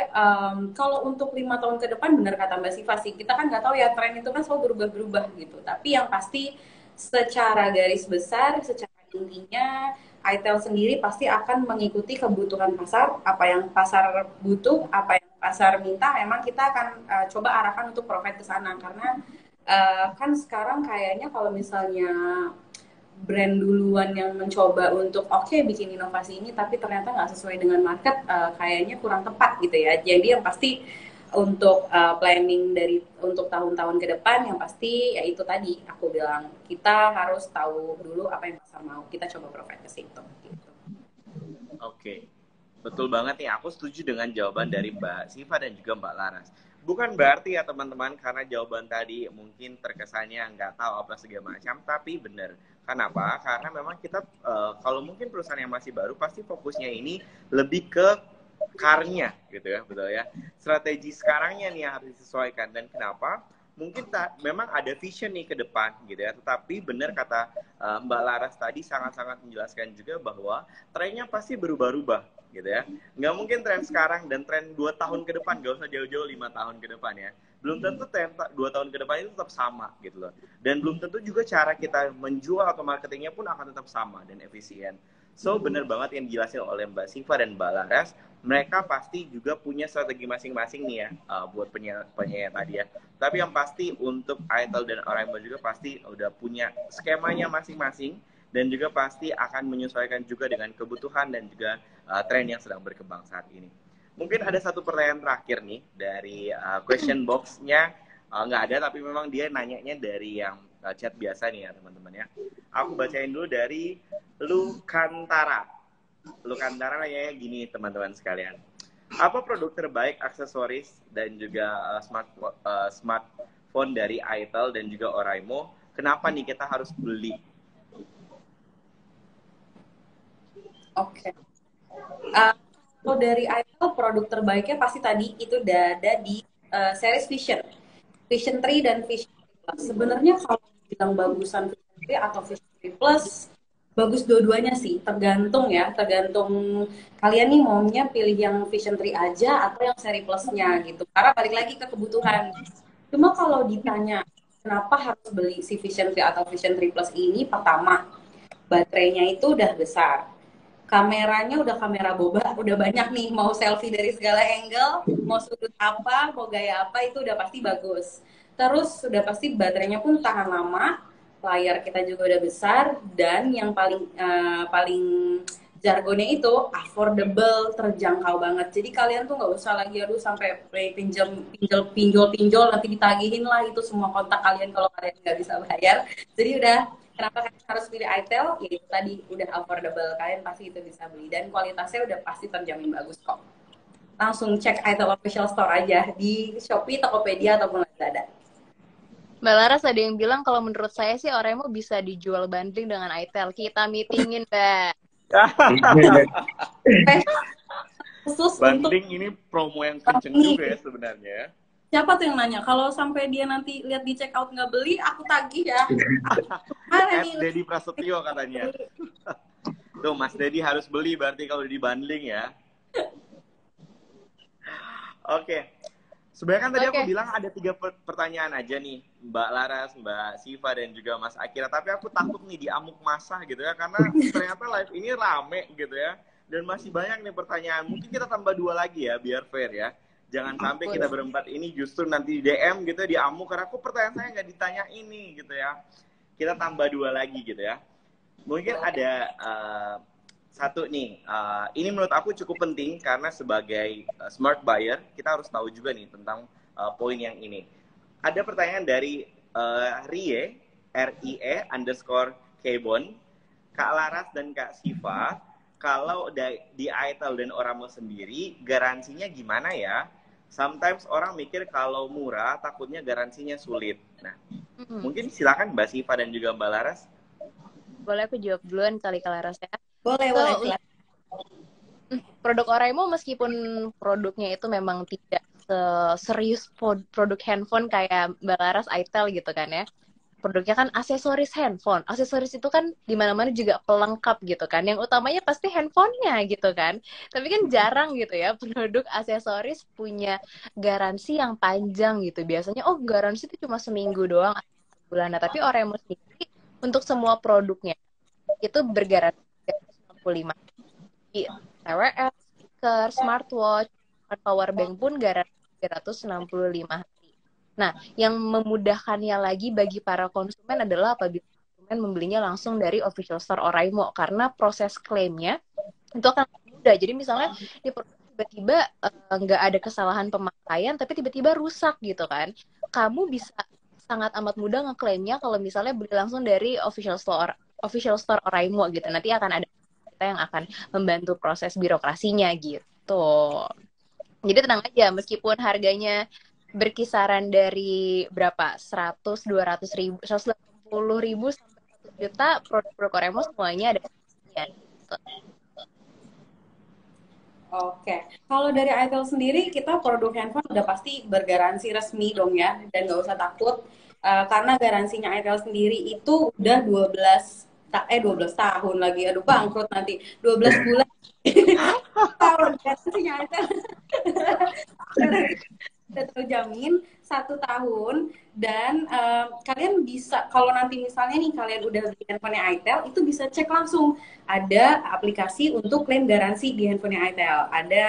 kalau untuk 5 tahun ke depan benar kata Mbak Siva sih, kita kan nggak tahu ya, tren itu kan selalu berubah-berubah gitu. Tapi yang pasti secara garis besar, secara intinya ITEL sendiri pasti akan mengikuti kebutuhan pasar, apa yang pasar butuh, apa yang pasar minta, memang kita akan coba arahkan untuk provide ke sana. Karena kan sekarang kayaknya kalau misalnya brand duluan yang mencoba untuk oke bikin inovasi ini tapi ternyata nggak sesuai dengan market, kayaknya kurang tepat gitu ya. Jadi yang pasti untuk planning dari untuk tahun-tahun ke depan yang pasti ya itu tadi aku bilang kita harus tahu dulu apa yang pasar mau, kita coba provide ke situ gitu. Oke, betul banget nih. Aku setuju dengan jawaban dari Mbak Siva dan juga Mbak Laras. Bukan berarti ya teman-teman, karena jawaban tadi mungkin terkesannya nggak tahu apa segala macam, tapi benar. Kenapa? Karena memang kita, kalau mungkin perusahaan yang masih baru, pasti fokusnya ini lebih ke karnya, gitu ya, betul ya. Strategi sekarangnya nih yang harus disesuaikan. Dan kenapa? Mungkin memang ada vision nih ke depan gitu ya, tetapi benar kata Mbak Laras tadi sangat-sangat menjelaskan juga bahwa trennya pasti berubah-ubah gitu ya. Nggak mungkin tren sekarang dan tren 2 tahun ke depan, nggak usah jauh-jauh 5 tahun ke depan ya. Belum tentu tren 2 tahun ke depan itu tetap sama gitu loh. Dan belum tentu juga cara kita menjual atau marketingnya pun akan tetap sama dan efisien. So benar banget yang dijelasin oleh Mbak Siva dan Mbak Laras, mereka pasti juga punya strategi masing-masing nih ya, buat penyanyi tadi ya. Tapi yang pasti untuk Aitel dan Oraimo juga pasti udah punya skemanya masing-masing dan juga pasti akan menyesuaikan juga dengan kebutuhan dan juga tren yang sedang berkembang saat ini. Mungkin ada satu pertanyaan terakhir nih dari question box-nya, nggak ada tapi memang dia nanyanya dari yang chat biasa nih ya teman-teman ya. Aku bacain dulu dari Lukantara. Lukantara nanyanya gini teman-teman sekalian. Apa produk terbaik aksesoris dan juga smartphone dari Aitel dan juga Oraimo? Kenapa nih kita harus beli? Oke. Kalau dari Aitel produk terbaiknya pasti tadi itu udah ada di series Vision 3 dan Vision 3 Plus. Sebenarnya kalau bilang bagusan Vision 3 atau Vision 3 Plus, bagus dua-duanya sih, tergantung kalian nih maunya pilih yang Vision 3 aja atau yang seri plusnya gitu, karena balik lagi ke kebutuhan. Cuma kalau ditanya kenapa harus beli si Vision 3 atau Vision 3 Plus ini, pertama baterainya itu udah besar, kameranya udah kamera boba, udah banyak nih, mau selfie dari segala angle, mau sudut apa, mau gaya apa, itu udah pasti bagus. Terus udah pasti baterainya pun tahan lama, layar kita juga udah besar, dan yang paling jargonnya itu affordable, terjangkau banget. Jadi kalian tuh nggak usah lagi aduh sampai pinjol nanti ditagihin lah itu semua kontak kalian kalau kalian nggak bisa bayar. Jadi udah, kenapa kalian harus pilih Itel? Ya itu tadi udah affordable, kalian pasti itu bisa beli dan kualitasnya udah pasti terjamin bagus kok. Langsung cek Itel official store aja di Shopee, Tokopedia ataupun Lazada. Mbak Laras ada yang bilang kalau menurut saya sih Oraimo bisa dijual bundling dengan Itel. Kita meetingin, Mbak. Khusus Bundling ini promo yang kenceng juga ya sebenarnya. Siapa tuh yang nanya? Kalau sampai dia nanti lihat di check out nggak beli, aku tagih ya. Dedi Prasetyo katanya. Tuh Mas Dedi harus beli berarti kalau di bundling ya. Oke. Sebenarnya kan tadi aku bilang ada 3 pertanyaan aja nih, Mbak Laras, Mbak Siva, dan juga Mas Akira. Tapi aku takut nih diamuk masa gitu ya, karena ternyata live ini rame gitu ya. Dan masih banyak nih pertanyaan. Mungkin kita tambah 2 lagi ya, biar fair ya. Jangan sampai kita berempat ini justru nanti di DM gitu ya, diamuk. Karena aku pertanyaan saya nggak ditanya ini gitu ya. Kita tambah 2 lagi gitu ya. Mungkin ada... satu nih, ini menurut aku cukup penting karena sebagai smart buyer kita harus tahu juga nih tentang poin yang ini. Ada pertanyaan dari Rie, RIE underscore Kebon, Kak Laras dan Kak Siva, kalau di Aitel dan Oraimo sendiri garansinya gimana ya? Sometimes orang mikir kalau murah takutnya garansinya sulit. Nah, mungkin silakan Mbak Siva dan juga Mbak Laras. Boleh aku jawab duluan kali Kak Laras ya? Boleh. Produk Oraimo meskipun produknya itu memang tidak serius produk handphone kayak Mbak Laras, Itel gitu kan ya. Produknya kan aksesoris handphone. Aksesoris itu kan di mana-mana juga pelengkap gitu kan. Yang utamanya pasti handphonenya gitu kan. Tapi kan jarang gitu ya produk aksesoris punya garansi yang panjang gitu. Biasanya garansi itu cuma seminggu doang, bulan. Nah, tapi Oraimo sendiri untuk semua produknya itu bergaransi 95. TWS, speaker, smartwatch, power bank pun garansi 365 hari. Nah, yang memudahkannya lagi bagi para konsumen adalah apabila konsumen rekomend membelinya langsung dari official store Oraimo karena proses klaimnya itu akan mudah. Jadi misalnya di produk tiba-tiba nggak ada kesalahan pemakaian tapi tiba-tiba rusak gitu kan, kamu bisa sangat amat mudah ngeklaimnya kalau misalnya beli langsung dari official store Oraimo gitu. Nanti akan ada kita yang akan membantu proses birokrasinya gitu. Jadi tenang aja, meskipun harganya berkisaran dari berapa, 100, 200 ribu, 180 ribu sampai 1 juta, produk-produk Oraimo semuanya ada gitu. Oke, kalau dari ITEL sendiri kita produk handphone udah pasti bergaransi resmi dong ya, dan nggak usah takut karena garansinya ITEL sendiri itu udah 12 tahun lagi, aduh bangkrut nanti, 12 bulan tahun garansinya ITEL udah terjamin 1 tahun. Dan kalian bisa, kalau nanti misalnya nih kalian udah beli handphonenya ITEL, itu bisa cek langsung ada aplikasi untuk klaim garansi di handphonenya ITEL. Ada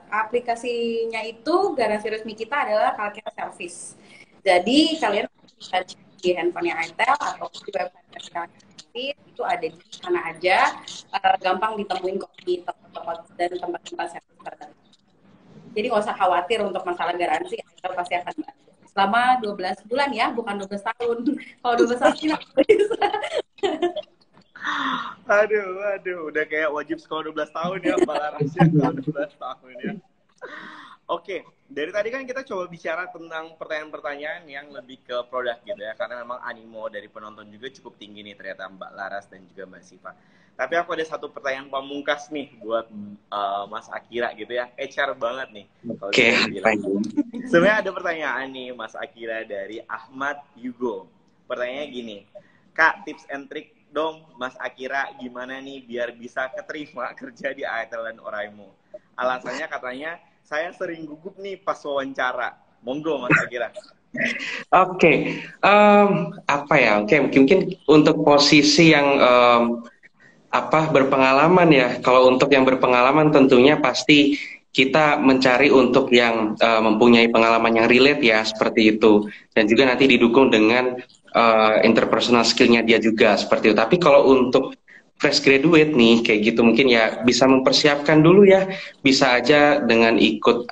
aplikasinya itu, garansi resmi kita adalah Calcare Service. Jadi kalian bisa cek di handphonenya ITEL atau di website Calcare Service, itu ada di sana aja, gampang ditemuin kok di toko-toko dan tempat-tempat servis tertentu. Jadi nggak usah khawatir untuk masalah garansi, ITEL pasti akan bantu. Selama 12 bulan ya, bukan 12 tahun. Kalau 12 tahun kita bisa. Aduh, udah kayak wajib sekolah 12 tahun ya, Mbak Larasnya sekolah 12 tahun ya. Oke, dari tadi kan kita coba bicara tentang pertanyaan-pertanyaan yang lebih ke produk gitu ya, karena memang animo dari penonton juga cukup tinggi nih ternyata Mbak Laras dan juga Mbak Siva. Tapi aku ada satu pertanyaan pamungkas nih buat Mas Akira gitu ya, HR banget nih. Oke. Sebenarnya ada pertanyaan nih Mas Akira dari Ahmad Yugo. Pertanyaannya gini, Kak, tips and trick dong Mas Akira gimana nih biar bisa keterima kerja di ITEL dan Oraimo. Alasannya katanya saya sering gugup nih pas wawancara. Monggo Mas Akira. Oke, apa ya? Oke, mungkin untuk posisi yang berpengalaman ya. Kalau untuk yang berpengalaman tentunya pasti kita mencari untuk yang mempunyai pengalaman yang relate ya, seperti itu. Dan juga nanti didukung dengan interpersonal skill-nya dia juga seperti itu. Tapi kalau untuk fresh graduate nih kayak gitu mungkin ya bisa mempersiapkan dulu ya, bisa aja dengan ikut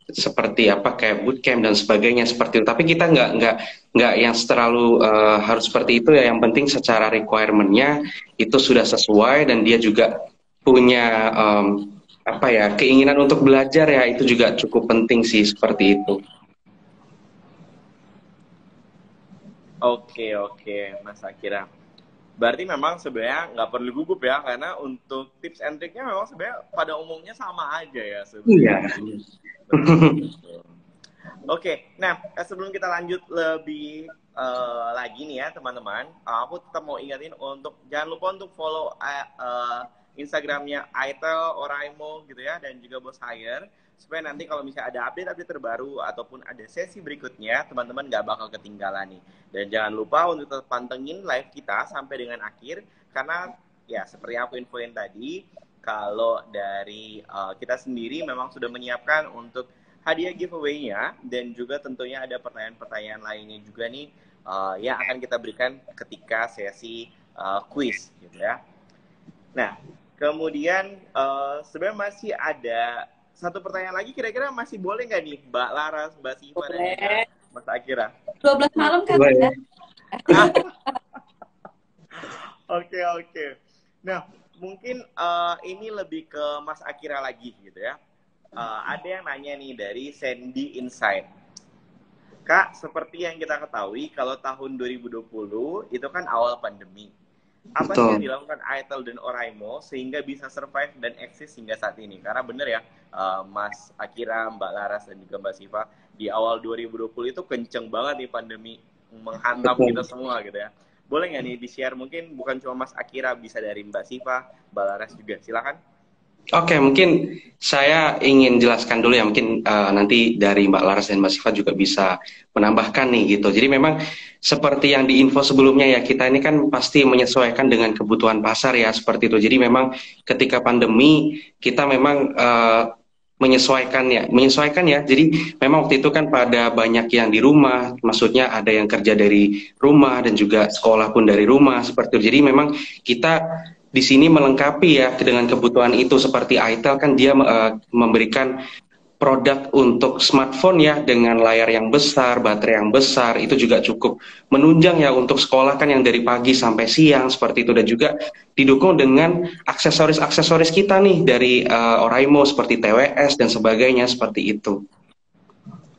seperti kayak bootcamp dan sebagainya seperti itu. Tapi kita nggak yang terlalu harus seperti itu ya. Yang penting secara requirement-nya itu sudah sesuai dan dia juga punya keinginan untuk belajar ya, itu juga cukup penting sih seperti itu. Oke, Mas Akira. Berarti memang sebenarnya nggak perlu gugup ya, karena untuk tips and trick-nya memang sebenarnya pada umumnya sama aja ya sebenarnya. Iya. Oke, nah sebelum kita lanjut lebih lagi nih ya teman-teman, aku tetap mau ingetin untuk jangan lupa untuk follow Instagramnya ITEL, Oraimo gitu ya, dan juga Bos Hire, supaya nanti kalau misalnya ada update-update terbaru ataupun ada sesi berikutnya, teman-teman nggak bakal ketinggalan nih. Dan jangan lupa untuk tetap pantengin live kita sampai dengan akhir, karena ya seperti aku infoin tadi, kalau dari kita sendiri memang sudah menyiapkan untuk hadiah giveaway-nya, dan juga tentunya ada pertanyaan-pertanyaan lainnya juga nih yang akan kita berikan ketika sesi quiz gitu ya. Nah, kemudian sebenarnya masih ada satu pertanyaan lagi, kira-kira masih boleh nggak nih Mbak Laras, Mbak Siva, dan juga Mas Akira? 12 malam kan ya? Oke. Nah, mungkin ini lebih ke Mas Akira lagi gitu ya. Ada yang nanya nih dari Sandy Insight. Kak, seperti yang kita ketahui kalau tahun 2020 itu kan awal pandemi. Apa sih yang dilakukan ITEL dan Oraimo sehingga bisa survive dan eksis hingga saat ini? Karena bener ya, Mas Akira, Mbak Laras, dan juga Mbak Siva, di awal 2020 itu kenceng banget nih pandemi menghantam kita semua gitu ya. Boleh nggak nih di-share, mungkin bukan cuma Mas Akira, bisa dari Mbak Siva, Mbak Laras juga, silakan. Oke, mungkin saya ingin jelaskan dulu ya, mungkin nanti dari Mbak Laras dan Mbak Siva juga bisa menambahkan nih gitu. Jadi memang seperti yang diinfo sebelumnya ya, kita ini kan pasti menyesuaikan dengan kebutuhan pasar ya, seperti itu. Jadi memang ketika pandemi kita memang menyesuaikan ya. Jadi memang waktu itu kan pada banyak yang di rumah, maksudnya ada yang kerja dari rumah dan juga sekolah pun dari rumah seperti itu. Jadi memang kita di sini melengkapi ya dengan kebutuhan itu, seperti itel kan dia memberikan produk untuk smartphone ya dengan layar yang besar, baterai yang besar, itu juga cukup menunjang ya untuk sekolah kan yang dari pagi sampai siang seperti itu, dan juga didukung dengan aksesoris-aksesoris kita nih dari Oraimo seperti TWS dan sebagainya seperti itu.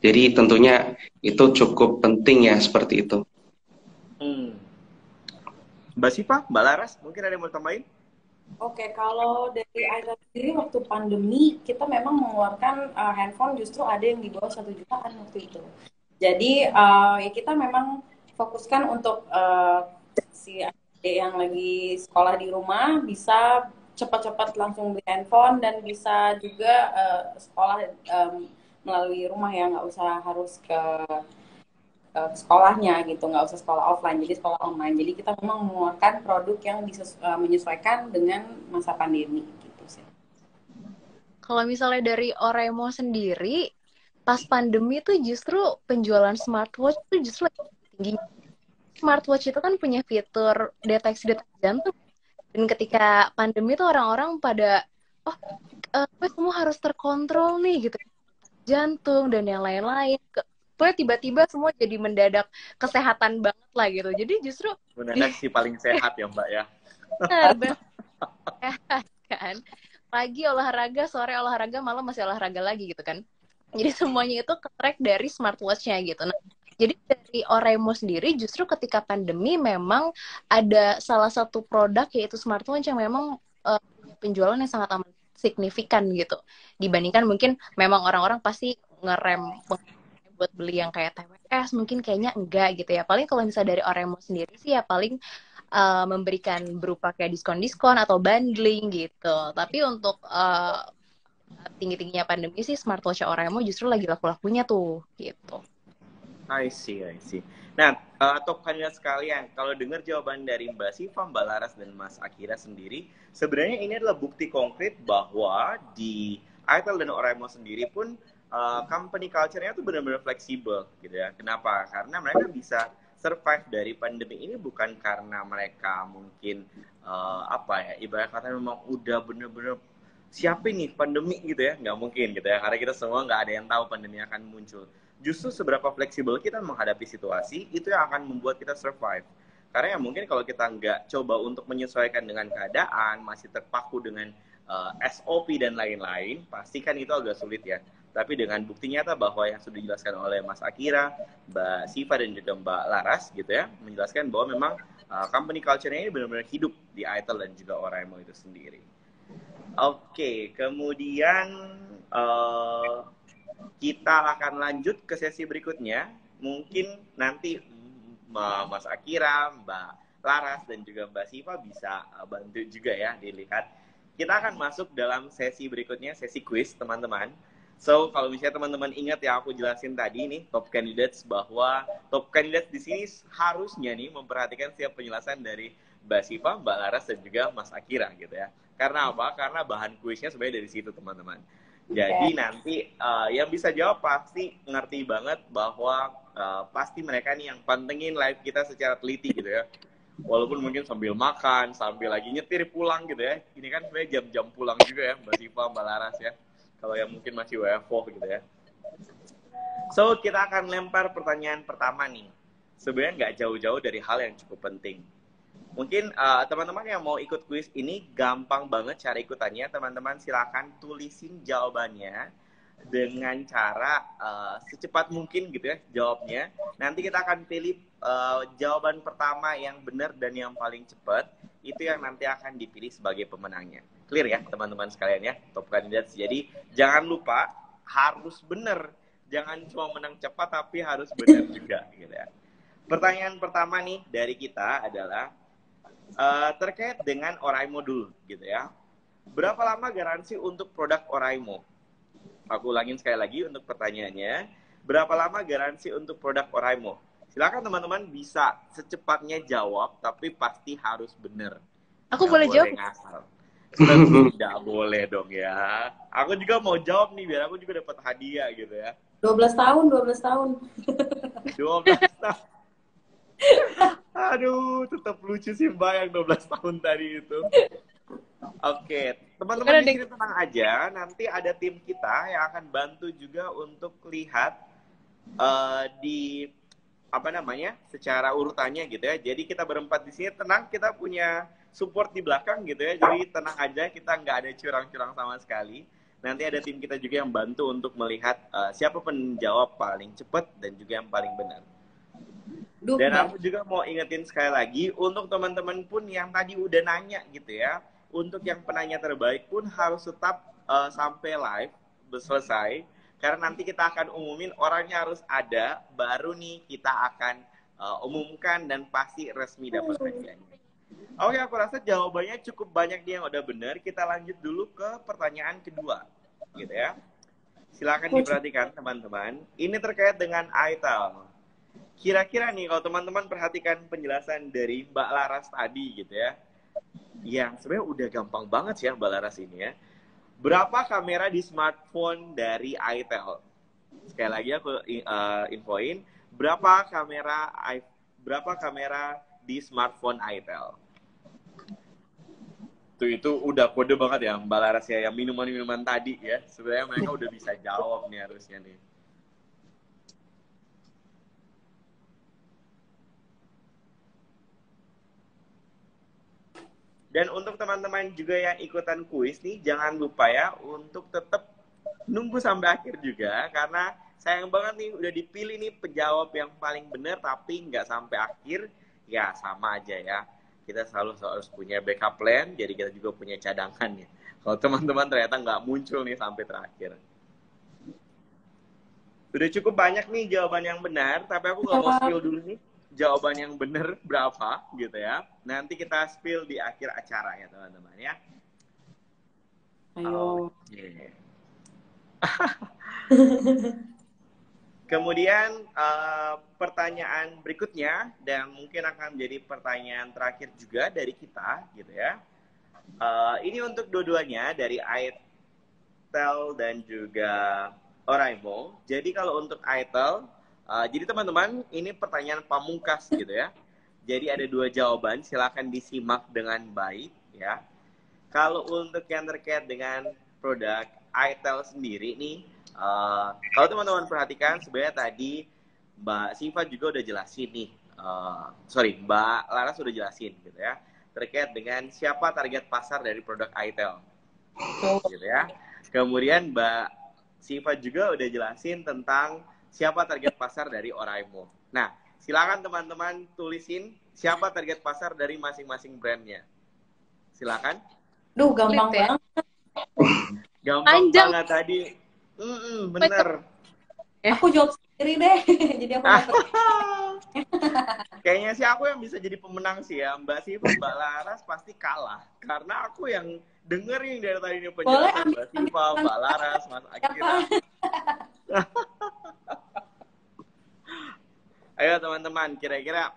Jadi tentunya itu cukup penting ya seperti itu. Mbak Siva, Mbak Laras, mungkin ada yang mau tambahin? Oke, kalau dari itel sendiri waktu pandemi kita memang mengeluarkan handphone justru ada yang di bawah 1 jutaan waktu itu. Jadi ya kita memang fokuskan untuk si adik yang lagi sekolah di rumah bisa cepat-cepat langsung beli handphone dan bisa juga sekolah melalui rumah ya, nggak usah harus ke sekolahnya gitu, nggak usah sekolah offline, jadi sekolah online. Jadi kita memang mengeluarkan produk yang menyesuaikan dengan masa pandemi gitu sih. Kalau misalnya dari Oraimo sendiri, pas pandemi tuh justru penjualan smartwatch tuh justru tinggi. Smartwatch itu kan punya fitur deteksi jantung. Dan ketika pandemi tuh orang-orang pada, semua harus terkontrol nih gitu. Jantung dan yang lain-lain. Pokoknya tiba-tiba semua jadi mendadak kesehatan banget lah gitu. Jadi justru mendadak si paling sehat ya Mbak ya. Benar, sehat kan. Pagi olahraga, sore olahraga, malam masih olahraga lagi gitu kan. Jadi semuanya itu ke-track dari smartwatch-nya gitu. Nah, jadi dari Oraimo sendiri justru ketika pandemi memang ada salah satu produk yaitu smartwatch yang memang penjualannya sangat amat signifikan gitu. Dibandingkan mungkin memang orang-orang pasti ngerem buat beli yang kayak TWS mungkin kayaknya enggak gitu ya. Paling kalau misalnya dari Oraimo sendiri sih ya paling memberikan berupa kayak diskon-diskon atau bundling gitu. Tapi untuk tinggi-tingginya pandemi sih smartwatch Oraimo justru lagi laku-lakunya tuh gitu. I see. Nah, top kandidat sekalian, kalau dengar jawaban dari Mbak Siva, Mbak Laras, dan Mas Akira sendiri, sebenarnya ini adalah bukti konkret bahwa di itel dan Oraimo sendiri pun company culture-nya tuh benar-benar fleksibel gitu ya. Kenapa? Karena mereka bisa survive dari pandemi ini bukan karena mereka mungkin ibarat kata memang udah bener-bener siapin nih pandemi gitu ya, nggak mungkin gitu ya, karena kita semua nggak ada yang tahu pandemi akan muncul. Justru seberapa fleksibel kita menghadapi situasi itu yang akan membuat kita survive. Karena ya mungkin kalau kita nggak coba untuk menyesuaikan dengan keadaan, masih terpaku dengan SOP dan lain-lain, pasti kan itu agak sulit ya. Tapi dengan bukti nyata bahwa yang sudah dijelaskan oleh Mas Akira, Mbak Siva, dan juga Mbak Laras gitu ya, menjelaskan bahwa memang company culture-nya ini benar-benar hidup di itel dan juga Oraimo itu sendiri. Oke, kemudian kita akan lanjut ke sesi berikutnya. Mungkin nanti Mas Akira, Mbak Laras, dan juga Mbak Siva bisa bantu juga ya dilihat. Kita akan masuk dalam sesi berikutnya, sesi quiz teman-teman. So, kalau misalnya teman-teman ingat yang aku jelasin tadi nih, top candidates, bahwa top candidates di sini harusnya nih memperhatikan setiap penjelasan dari Mbak Siva, Mbak Laras, dan juga Mas Akira gitu ya. Karena apa? Karena bahan kuisnya sebenarnya dari situ teman-teman. Jadi nanti yang bisa jawab pasti ngerti banget bahwa pasti mereka nih yang pantengin live kita secara teliti gitu ya. Walaupun mungkin sambil makan, sambil lagi nyetir pulang gitu ya. Ini kan sebenarnya jam-jam pulang juga ya Mbak Siva, Mbak Laras ya. Kalau yang mungkin masih WFO gitu ya. So, kita akan lempar pertanyaan pertama nih. Sebenarnya nggak jauh-jauh dari hal yang cukup penting. Mungkin teman-teman yang mau ikut kuis ini gampang banget cara ikutannya. Teman-teman silakan tulisin jawabannya dengan cara secepat mungkin gitu ya jawabnya. Nanti kita akan pilih jawaban pertama yang benar dan yang paling cepat. Itu yang nanti akan dipilih sebagai pemenangnya. Clear ya teman-teman sekalian ya, top candidates. Jadi jangan lupa harus benar. Jangan cuma menang cepat tapi harus benar juga gitu ya. Pertanyaan pertama nih dari kita adalah terkait dengan Oraimo dulu gitu ya. Berapa lama garansi untuk produk Oraimo? Aku ulangin sekali lagi untuk pertanyaannya. Berapa lama garansi untuk produk Oraimo? Silakan teman-teman bisa secepatnya jawab, tapi pasti harus benar. Aku boleh jawab? Ngasal. Tidak boleh dong ya. Aku juga mau jawab nih biar aku juga dapat hadiah gitu ya. 12 tahun, 12 tahun. 12 tahun. Aduh, tetap lucu sih Mbak yang 12 tahun tadi itu. Oke, teman-teman di sini tenang aja. Nanti ada tim kita yang akan bantu juga untuk lihat di apa namanya secara urutannya gitu ya. Jadi kita berempat di sini tenang, kita punya support di belakang gitu ya. Jadi tenang aja, kita nggak ada curang-curang sama sekali. Nanti ada tim kita juga yang bantu untuk melihat siapa penjawab paling cepat dan juga yang paling benar. Dan aku juga mau ingetin sekali lagi untuk teman-teman pun yang tadi udah nanya gitu ya, untuk yang penanya terbaik pun harus tetap sampai live selesai, karena nanti kita akan umumin orangnya harus ada, baru nih kita akan umumkan dan pasti resmi dapat hadiahnya. Oke, aku rasa jawabannya cukup banyak nih yang udah benar. Kita lanjut dulu ke pertanyaan kedua, gitu ya. Silakan diperhatikan teman-teman. Ini terkait dengan ITEL. Kira-kira nih kalau teman-teman perhatikan penjelasan dari Mbak Laras tadi gitu ya, yang sebenarnya udah gampang banget sih ya Mbak Laras ini ya. Berapa kamera di smartphone dari ITEL? Sekali lagi aku infoin, berapa kamera di smartphone ITEL? Itu udah kode banget ya Mbak Laras ya, yang minuman-minuman tadi ya. Sebenarnya mereka udah bisa jawab nih harusnya nih. Dan untuk teman-teman juga yang ikutan kuis nih, jangan lupa ya untuk tetap nunggu sampai akhir juga, karena sayang banget nih udah dipilih nih penjawab yang paling benar tapi nggak sampai akhir, ya sama aja ya. Kita selalu harus punya backup plan, jadi kita juga punya cadangan ya. Kalau teman-teman ternyata nggak muncul nih sampai terakhir. Udah cukup banyak nih jawaban yang benar, tapi aku nggak mau spill dulu nih jawaban yang benar berapa gitu ya. Nanti kita spill di akhir acara ya teman-teman ya. Ayo. Okay. Kemudian pertanyaan berikutnya dan mungkin akan menjadi pertanyaan terakhir juga dari kita gitu ya. Ini untuk dua-duanya dari ITEL dan juga Oraimo. Jadi kalau untuk ITEL, jadi teman-teman ini pertanyaan pamungkas gitu ya. Jadi ada dua jawaban, silakan disimak dengan baik ya. Kalau untuk yang terkait dengan produk ITEL sendiri nih, kalau teman-teman perhatikan sebenarnya tadi Mbak Siva juga udah jelasin nih, Mbak Laras udah jelasin gitu ya, terkait dengan siapa target pasar dari produk ITEL, gitu ya. Kemudian Mbak Siva juga udah jelasin tentang siapa target pasar dari Oraimo. Nah, silakan teman-teman tulisin siapa target pasar dari masing-masing brandnya. Silakan. Duh, gampang banget. Gampang banget tadi. Bener. Aku jawab sendiri deh. Jadi aku kayaknya sih aku yang bisa jadi pemenang sih ya. Mbak Siva, Mbak Laras pasti kalah. Karena aku yang dengerin dari tadi ini penjelasan Mbak Siva, Mbak Laras, Mas Akira. Ayo teman-teman, kira-kira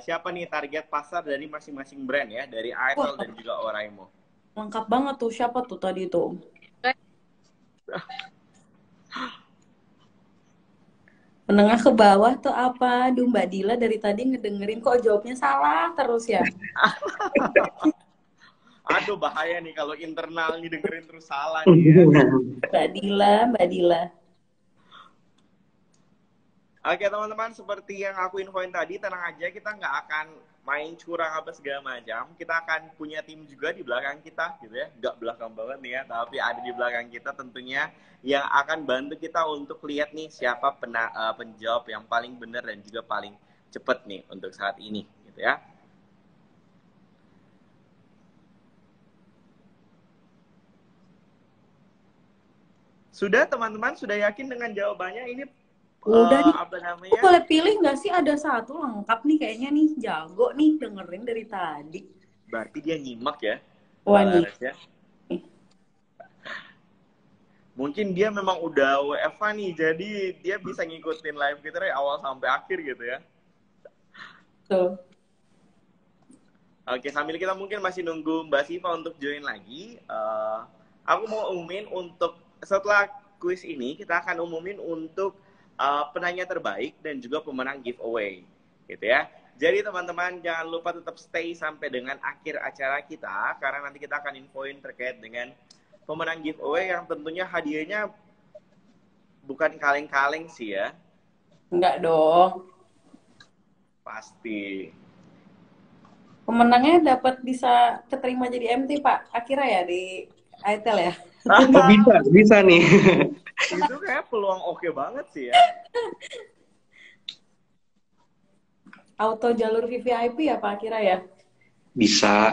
siapa nih target pasar dari masing-masing brand ya, dari ITEL dan juga Oraimo? Lengkap banget tuh, siapa tuh tadi tuh? Menengah ke bawah tuh apa? Duh, Mbak Dila dari tadi ngedengerin kok jawabnya salah terus ya. Aduh, bahaya nih kalau internal nih dengerin terus salah nih ya. Mbak Dila. Oke teman-teman, seperti yang aku infoin tadi, tenang aja, kita nggak akan main curang apa segala macam. Kita akan punya tim juga di belakang kita, gitu ya. Nggak belakang banget nih ya, tapi ada di belakang kita tentunya yang akan bantu kita untuk lihat nih siapa penjawab yang paling benar dan juga paling cepat nih untuk saat ini, gitu ya. Sudah teman-teman, sudah yakin dengan jawabannya? Ini udah nih, apa namanya? aku boleh pilih nggak sih? Ada satu lengkap nih kayaknya nih, jago nih dengerin dari tadi. Berarti dia nyimak ya? Wah nih. Ya? Mungkin dia memang udah WFA nih, jadi dia bisa ngikutin live kita dari awal sampai akhir gitu ya. Tuh. Oke, sambil kita mungkin masih nunggu Mbak Siva untuk join lagi, aku mau umumin untuk setelah kuis ini kita akan umumin untuk penanya terbaik dan juga pemenang giveaway, gitu ya. Jadi teman-teman jangan lupa tetap stay sampai dengan akhir acara kita karena nanti kita akan infoin terkait dengan pemenang giveaway yang tentunya hadiahnya bukan kaleng-kaleng sih ya. Enggak dong. Pasti. Pemenangnya dapat bisa keterima jadi MT Pak Akira ya di ITEL ya. Oh, bisa nih. Itu kayak peluang oke banget sih ya. Auto jalur VVIP ya Pak Akira ya. Bisa.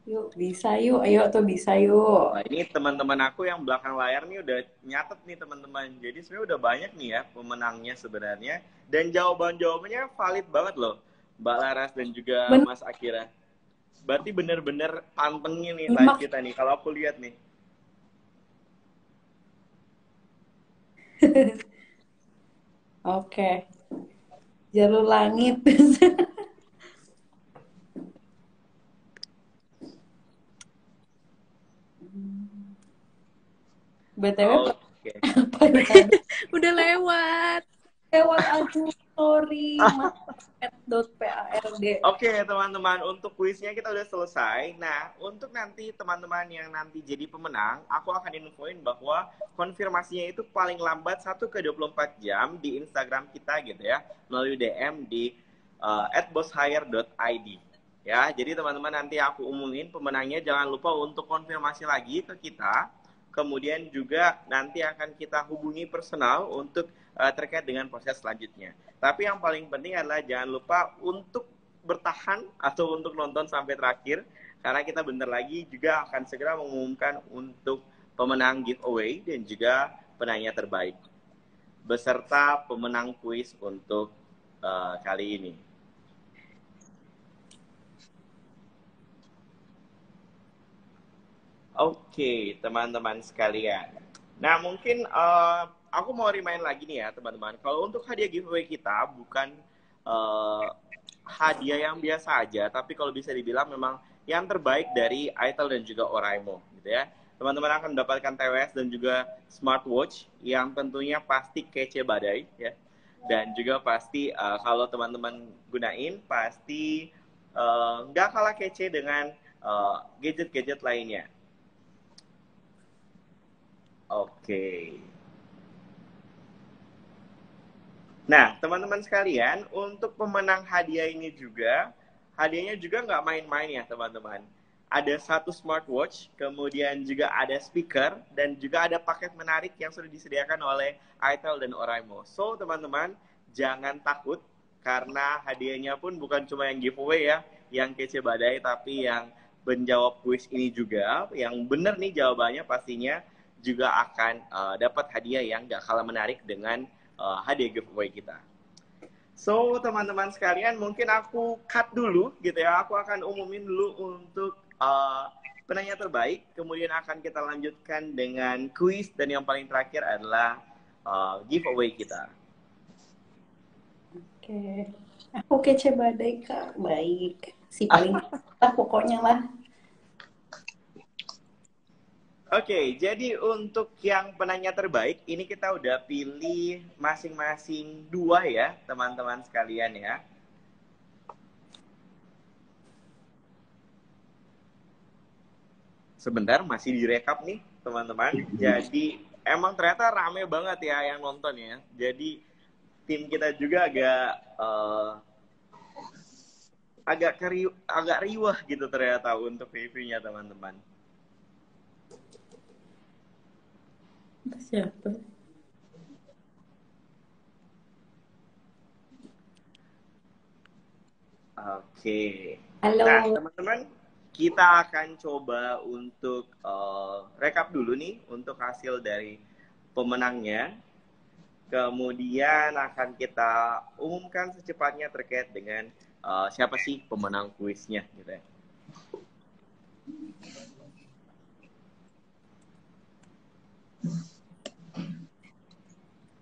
Yuk bisa yuk, ayo tuh bisa yuk. Wah, ini teman-teman aku yang belakang layar nih udah nyatet nih teman-teman. Jadi sebenarnya udah banyak nih ya pemenangnya sebenarnya. Dan jawaban-jawabannya valid banget loh. Mbak Laras dan juga Mas Akira. Berarti bener-bener pantengin nih live kita nih. Kalau aku lihat nih. Oke. Jalur langit. BTW Oke. Udah lewat. Lewat aku, sorry. Mas.pard. Oke teman-teman, untuk kuisnya kita udah selesai. Nah, untuk nanti teman-teman yang nanti jadi pemenang, aku akan infoin bahwa konfirmasinya itu paling lambat 1 ke 24 jam di Instagram kita gitu ya, melalui DM di @bosshire.id. Ya, jadi teman-teman nanti aku umumin pemenangnya, jangan lupa untuk konfirmasi lagi ke kita. Kemudian juga nanti akan kita hubungi personal untuk terkait dengan proses selanjutnya. Tapi yang paling penting adalah jangan lupa untuk bertahan atau untuk nonton sampai terakhir, karena kita bentar lagi juga akan segera mengumumkan untuk pemenang giveaway dan juga penanya terbaik beserta pemenang kuis untuk kali ini. Oke, teman-teman sekalian. Nah, mungkin aku mau remind lagi nih ya, teman-teman. Kalau untuk hadiah giveaway kita bukan hadiah yang biasa aja, tapi kalau bisa dibilang memang yang terbaik dari ITEL dan juga Oraimo, gitu ya. Teman-teman akan mendapatkan TWS dan juga smartwatch yang tentunya pasti kece badai, ya. Dan juga pasti kalau teman-teman gunain, pasti nggak kalah kece dengan gadget-gadget lainnya. Oke. Nah, teman-teman sekalian, untuk pemenang hadiah ini juga, hadiahnya juga nggak main-main ya, teman-teman. Ada 1 smartwatch, kemudian juga ada speaker, dan juga ada paket menarik yang sudah disediakan oleh ITEL dan Oraimo. So, teman-teman, jangan takut, karena hadiahnya pun bukan cuma yang giveaway ya, yang kece badai, tapi yang menjawab kuis ini juga, yang benar nih jawabannya pastinya, juga akan dapat hadiah yang gak kalah menarik dengan hadiah giveaway kita. So, teman-teman sekalian, mungkin aku cut dulu gitu ya. Aku akan umumin dulu untuk penanya terbaik. Kemudian akan kita lanjutkan dengan kuis. Dan yang paling terakhir adalah giveaway kita. Oke. Aku kece badai, Kak. Baik. Si paling lah pokoknya lah. Oke, jadi untuk yang penanya terbaik, ini kita udah pilih masing-masing 2 ya, teman-teman sekalian ya. Sebentar, masih direkap nih, teman-teman. Jadi, emang ternyata rame banget ya yang nonton ya. Jadi, tim kita juga agak riuh gitu ternyata untuk reviewnya, teman-teman. Siapa? Oke. Halo. Nah, teman-teman, kita akan coba untuk rekap dulu nih untuk hasil dari pemenangnya. Kemudian akan kita umumkan secepatnya terkait dengan siapa sih pemenang kuisnya gitu ya.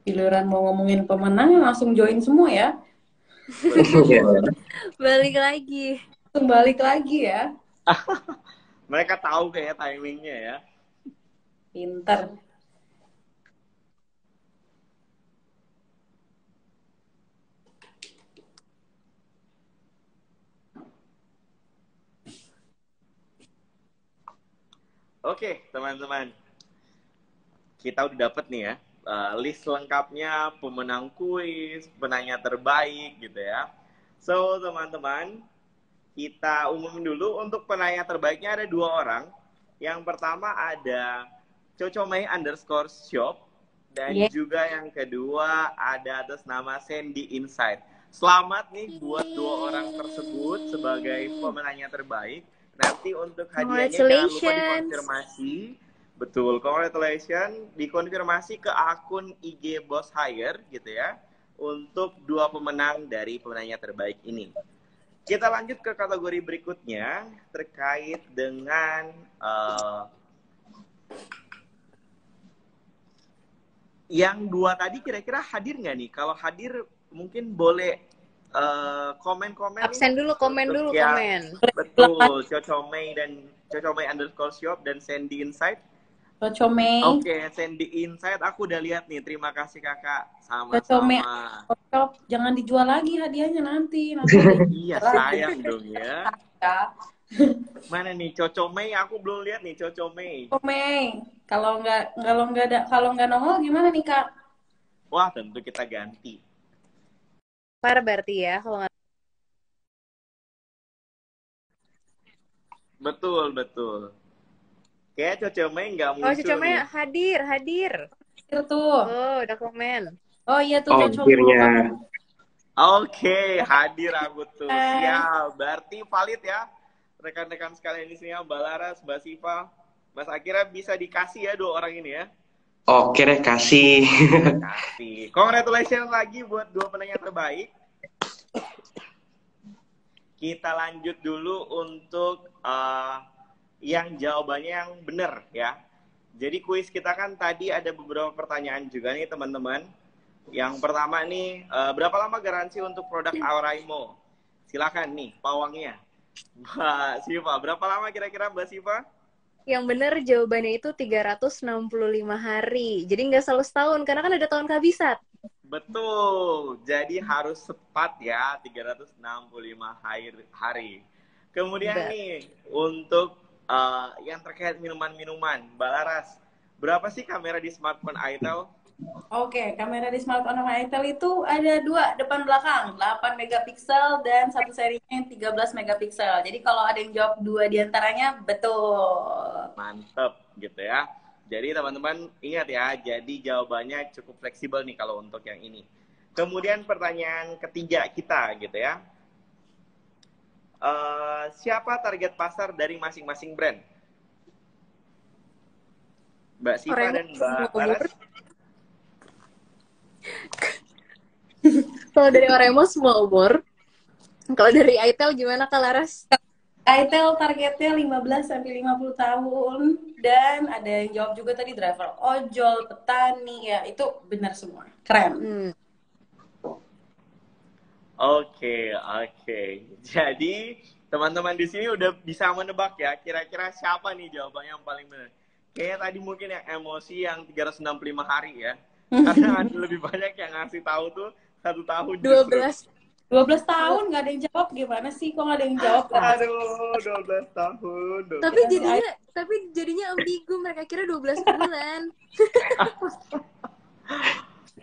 Giliran mau ngomongin pemenang langsung join semua ya. Balik lagi. Balik lagi ya. Mereka tahu kayak timingnya ya. Pinter. Oke, teman-teman. Kita udah dapet nih ya list lengkapnya pemenang kuis, penanya terbaik gitu ya. So, teman-teman, kita umumin dulu untuk penanya terbaiknya ada 2 orang. Yang pertama ada Cocomei underscore shop dan Yeah. juga yang kedua ada atas nama Sandy Insight. Selamat nih buat 2 orang tersebut sebagai pemenangnya terbaik. Nanti untuk hadiahnya jangan lupa dikonfirmasi. Betul, congratulations. Dikonfirmasi ke akun IG Boss Hire gitu ya. Untuk 2 pemenang dari pemenangnya terbaik ini. Kita lanjut ke kategori berikutnya terkait dengan yang 2 tadi kira-kira hadir nggak nih? Kalau hadir mungkin boleh komen-komen. Absen dulu, komen dulu, komen. Betul, Cocomei dan Cocomei underscore shop dan Sandy Insight. Cocomei. Oke, Sandy Insight aku udah lihat nih. Terima kasih kakak. Cocomei. Sama-sama. Jangan dijual lagi hadiahnya nanti. Iya, sayang dong ya. Mana nih Cocomei? Aku belum lihat nih Cocomei. Cocomei. Kalau nggak nongol gimana nih Kak? Wah, tentu kita ganti. Parah berarti ya kalau nggak. Betul, betul. Kayak Cocomei nggak muncul. Oh, Cocomei nih. Hadir hadir. tuh. Oh, udah komen. Oh iya tuh akhirnya. Oke, hadir aku tuh. Siap. Berarti valid ya. Rekan-rekan sekalian di sini, Mbak Laras, Mbak Siva. Mas akhirnya bisa dikasih ya 2 orang ini ya. Oke deh, kasih. Kasih. Congratulations lagi buat 2 penanya terbaik. Kita lanjut dulu untuk yang jawabannya yang benar ya. Jadi kuis kita kan tadi ada beberapa pertanyaan juga nih teman-teman. Yang pertama nih, berapa lama garansi untuk produk Auraimo? Silakan nih, pawangnya. Mbak Siva, berapa lama kira-kira Mbak Siva? Yang benar jawabannya itu 365 hari. Jadi nggak selalu setahun, karena kan ada tahun kehabisan. Betul, jadi harus tepat ya, 365 hari. Kemudian nih, untuk yang terkait minuman-minuman, Mbak Laras, berapa sih kamera di smartphone Itel? Oke, kamera di smartphone Itel itu ada 2 depan belakang, 8 megapiksel dan satu serinya yang 13 megapiksel. Jadi kalau ada yang jawab 2 diantaranya betul. Mantep gitu ya. Jadi teman-teman ingat ya, jadi jawabannya cukup fleksibel nih kalau untuk yang ini. Kemudian pertanyaan ketiga kita gitu ya. Siapa target pasar dari masing-masing brand? Mbak Siva dan Mbak Laras? Kalau dari Oremo semua umur. Kalau dari Itel gimana Kak Laras? Itel targetnya 15 sampai 50 tahun dan ada yang jawab juga tadi driver ojol, petani ya, itu benar semua. Keren. Oke. Jadi teman-teman di sini udah bisa menebak ya, kira-kira siapa nih jawabannya yang paling benar. Kayaknya tadi mungkin yang emosi yang 365 hari ya. Karena ada lebih banyak yang ngasih tahu tuh 1 tahun. 12 tahun nggak ada yang jawab, gimana sih kok nggak ada yang jawab? Aduh, 12 tahun. Tapi jadinya ambigu, mereka kira 12 bulan.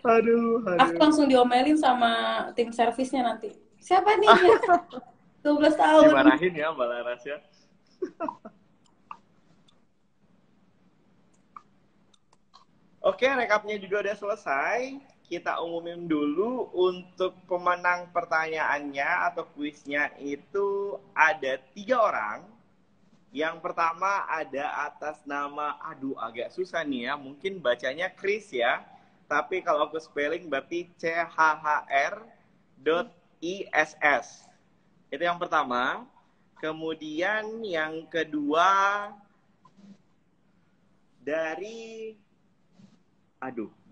Aduh. Aku langsung diomelin sama tim servisnya nanti. Siapa nih? 12 tahun. Dimarahin ya Mbak Laras ya. Oke, rekapnya juga udah selesai. Kita umumin dulu untuk pemenang pertanyaannya atau kuisnya itu ada 3 orang. Yang pertama ada atas nama, aduh agak susah nih ya, mungkin bacanya Chris ya. Tapi kalau aku spelling berarti CHHR.ISS. Itu yang pertama. Kemudian yang kedua dari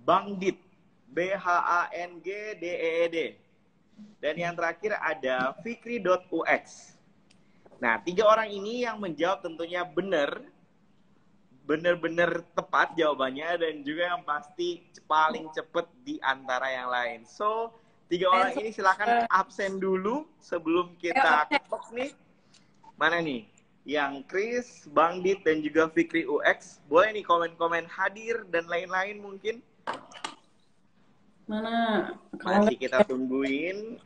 Bang Dit, BHANGDEED. Dan yang terakhir ada Fikri.ux. Nah, 3 orang ini yang menjawab tentunya benar-benar tepat jawabannya, dan juga yang pasti paling cepet di antara yang lain. So, 3 orang ini silakan absen dulu sebelum kita ketok nih. Mana nih? Yang Chris, Bang Dit, dan juga Fikri UX. Boleh nih komen-komen hadir dan lain-lain mungkin? Mana? Masih kita tungguin.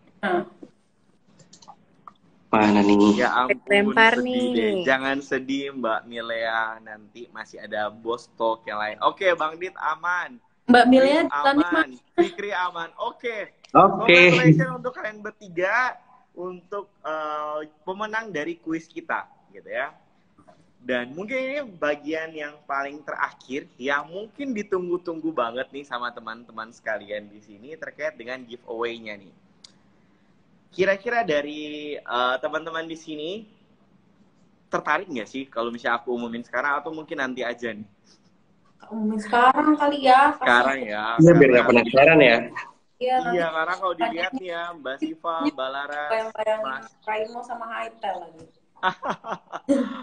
Mana nih? Ya ampun, Lempar sedih nih. deh. Jangan sedih Mbak Milea, nanti masih ada bos talk yang lain. Oke, Bang Dit aman. Mbak Milea Chris tadi aman. Fikri aman. Oke. Oke. Congratulations untuk kalian bertiga untuk pemenang dari kuis kita, gitu ya. Dan mungkin ini bagian yang paling terakhir yang mungkin ditunggu-tunggu banget nih sama teman-teman sekalian di sini terkait dengan giveaway-nya nih. Kira-kira dari teman-teman di sini tertarik nggak sih kalau misalnya aku umumin sekarang, atau mungkin nanti aja nih? umumin sekarang kali ya. Sekarang ya. Iya, biar nggak penasaran ya. Iya, karena kalau dilihat nih ya, Mbak Siva, Mbak Laras, Bayang-bayang Mas Raimo sama Haitel lagi.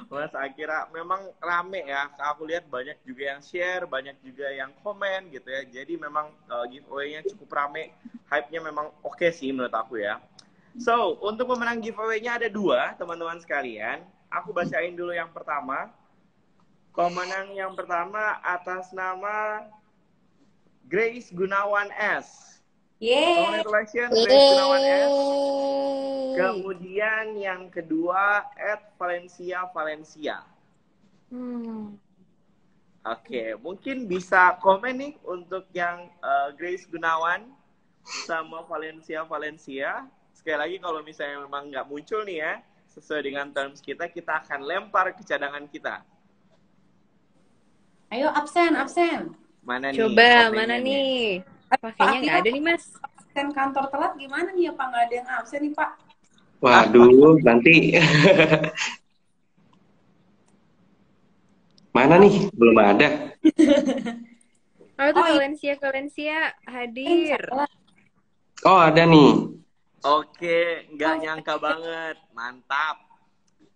Mas Akira, memang rame ya. Aku lihat banyak juga yang share, banyak juga yang komen gitu ya. Jadi memang giveaway-nya cukup rame. Hype-nya memang oke sih menurut aku ya. So, untuk pemenang giveaway-nya ada 2, teman-teman sekalian. Aku bacain dulu yang pertama. Pemenang yang pertama atas nama Grace Gunawan S. Yeay. Congratulations, Grace Gunawan S. Kemudian yang kedua, @Valencia. Oke, mungkin bisa komen nih untuk yang Grace Gunawan sama Valencia. Sekali lagi kalau misalnya memang nggak muncul nih ya, sesuai dengan terms kita akan lempar ke cadangan kita. Ayo absen. Mana nih? Coba, komennya mana nih? Pak, Pakainya nggak ada nih, Mas. Absen kantor telat gimana nih ya Pak? Nggak ada yang absen nih Pak. Waduh, nanti. Mana nih? Belum ada. Oh, tuh Oh, iya. Valencia hadir. Oh, ada nih. Oke, nggak nyangka banget. Mantap.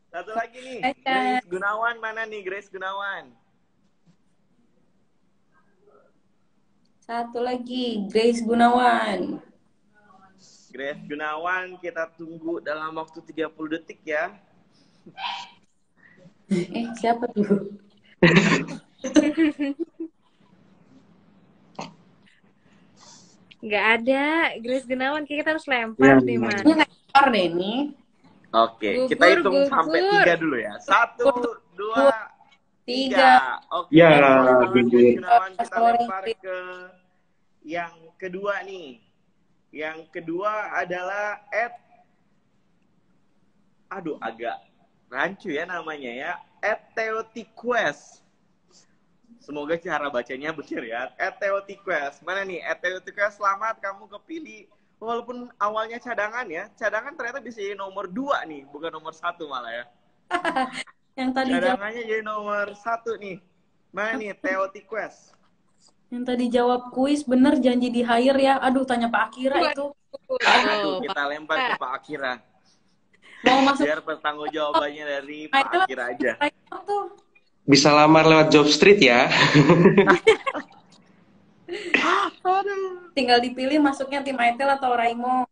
Satu lagi nih, Grace Gunawan. Mana nih Grace Gunawan? Satu lagi, Grace Gunawan. Grace Gunawan, kita tunggu dalam waktu 30 detik ya. Siapa tuh? Nggak ada Grace Gunawan, kita harus lempar nih, Mas. Ini lempar deh nih. Oke, kita hitung sampai 3 dulu ya. 1, 2, 3. Oke, Ya, Grace Gunawan, kita sorry. lempar ke yang kedua nih. Yang kedua adalah agak rancu ya namanya ya. @Theotiquest. Semoga cara bacanya benar ya. @Theotiquest. Mana nih? @Theotiquest, selamat kamu kepilih. Walaupun awalnya cadangan ya. Cadangan ternyata bisa jadi nomor 2 nih, bukan nomor 1 malah ya. Yang tadi jawab, Cadangannya jadi nomor 1 nih. Mana nih? Theotiquest. yang tadi jawab kuis bener janji di hire ya. Aduh, tanya Pak Akira itu. Aduh, kita lempar ke Pak Akira. Mau masuk Biar pertanggung jawabannya dari Pak Akira aja. tuh. Bisa lamar lewat Job Street ya. Tinggal dipilih masuknya tim Aitel atau Raimo.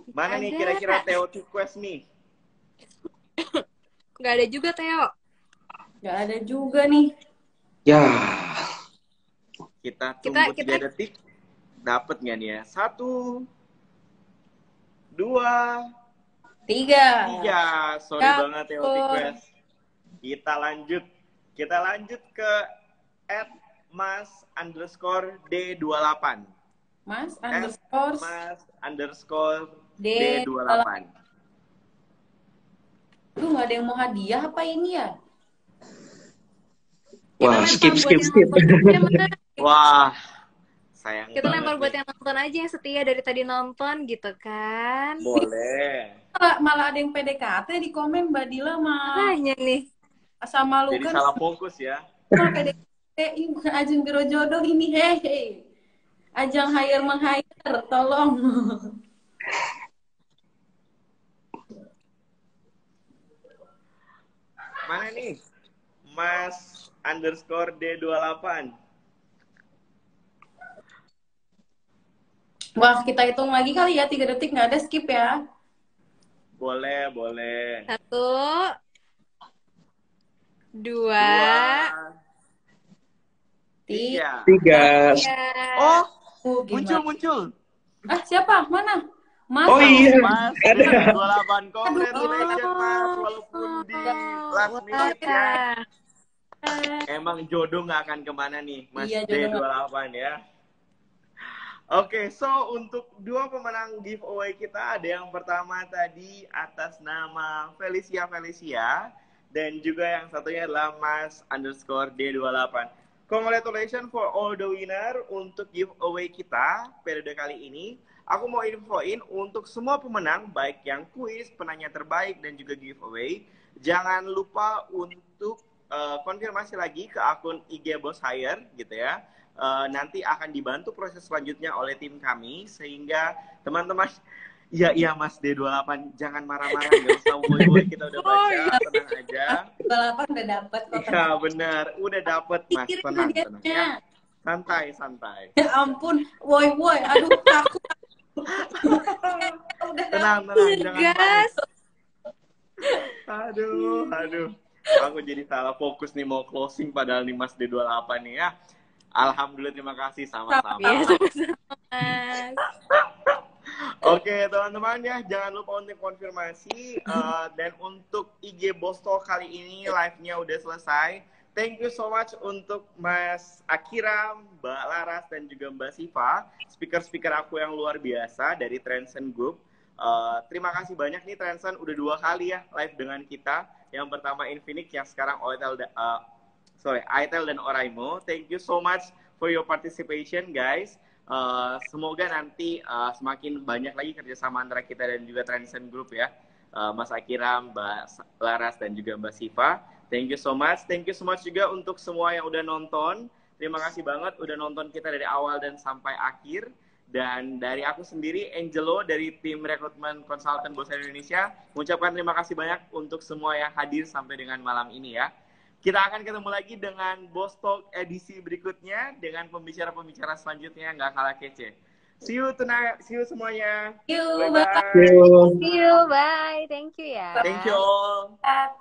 Mana nih kira-kira Theotiquest nih? Nggak ada juga, Theo. Nggak ada juga nih. Ya. Kita tunggu 3 detik. Dapat nggak nih ya? 1, 2, 3. Sorry banget Theotiquest. Kita lanjut ke @mas_d28. @mas_d28. Duh, nggak ada yang mau hadiah apa ini ya? Wah, skip. Wah, sayang Kita banget lempar buat nih. yang nonton aja, yang setia dari tadi nonton gitu kan. Boleh. Malah ada yang PDKT di komen Mbak Dila Makanya nih. sama Jadi Lugan salah fokus ya. sama PDKT Ajeng Biro Jodoh ini hehe. Ajang hire meng-hire, tolong. Mana nih? Mas underscore D28. Wah, kita hitung lagi kali ya, 3 detik, nggak ada skip ya. Boleh, boleh. 1, 2, Dua, 3. tiga. 3. Oh, Gimana? muncul. Ah, siapa? Mana? Mas. Oh iya, Mas ada. D28. Congratulations, Mas. Walaupun di last minute ya. Emang jodoh nggak akan kemana nih, Mas Iya, jodoh D28 ya. Oke, so untuk dua pemenang giveaway kita, ada yang pertama tadi atas nama Felicia dan juga yang satunya adalah Mas underscore D28. Congratulations for all the winner untuk giveaway kita periode kali ini. Aku mau infoin untuk semua pemenang, baik yang kuis, penanya terbaik, dan juga giveaway. Jangan lupa untuk konfirmasi lagi ke akun IG Boss Hire gitu ya. Nanti akan dibantu proses selanjutnya oleh tim kami sehingga teman-teman iya Mas D28 jangan marah-marah, nggak usah woi kita udah baca, tenang aja. 28 udah dapet kok. Iya benar, udah dapet Mas, tenang ya. Santai. Ya ampun, woi, aduh takut. Udah Tenang, jangan gas. panik. Aduh. Aku jadi salah fokus nih mau closing padahal nih Mas D28 nih ya. Alhamdulillah, terima kasih sama-sama. Iya, Mas. Oke teman-teman ya, jangan lupa untuk konfirmasi dan untuk IG Bostol kali ini live-nya udah selesai. Thank you so much untuk Mas Akira, Mbak Laras dan juga Mbak Siva, speaker-speaker aku yang luar biasa dari Transcend Group. Terima kasih banyak nih Transcend udah 2 kali ya live dengan kita. Yang pertama Infinix, yang sekarang Aitel dan Oraimo. Thank you so much for your participation guys. Semoga nanti semakin banyak lagi kerjasama antara kita dan juga Transcend Group ya. Mas Akira, Mbak Laras dan juga Mbak Siva. Thank you so much. Thank you so much juga untuk semua yang udah nonton. Terima kasih banget udah nonton kita dari awal dan sampai akhir. Dan dari aku sendiri, Angelo dari tim rekrutmen konsultan Bossa Indonesia, mengucapkan terima kasih banyak untuk semua yang hadir sampai dengan malam ini ya. Kita akan ketemu lagi dengan Boss Talk edisi berikutnya dengan pembicara-pembicara selanjutnya yang nggak kalah kece. See you tonight, see you semuanya. See you, Bye-bye. Yo. See you, bye. Thank you ya. Thank you all. bye.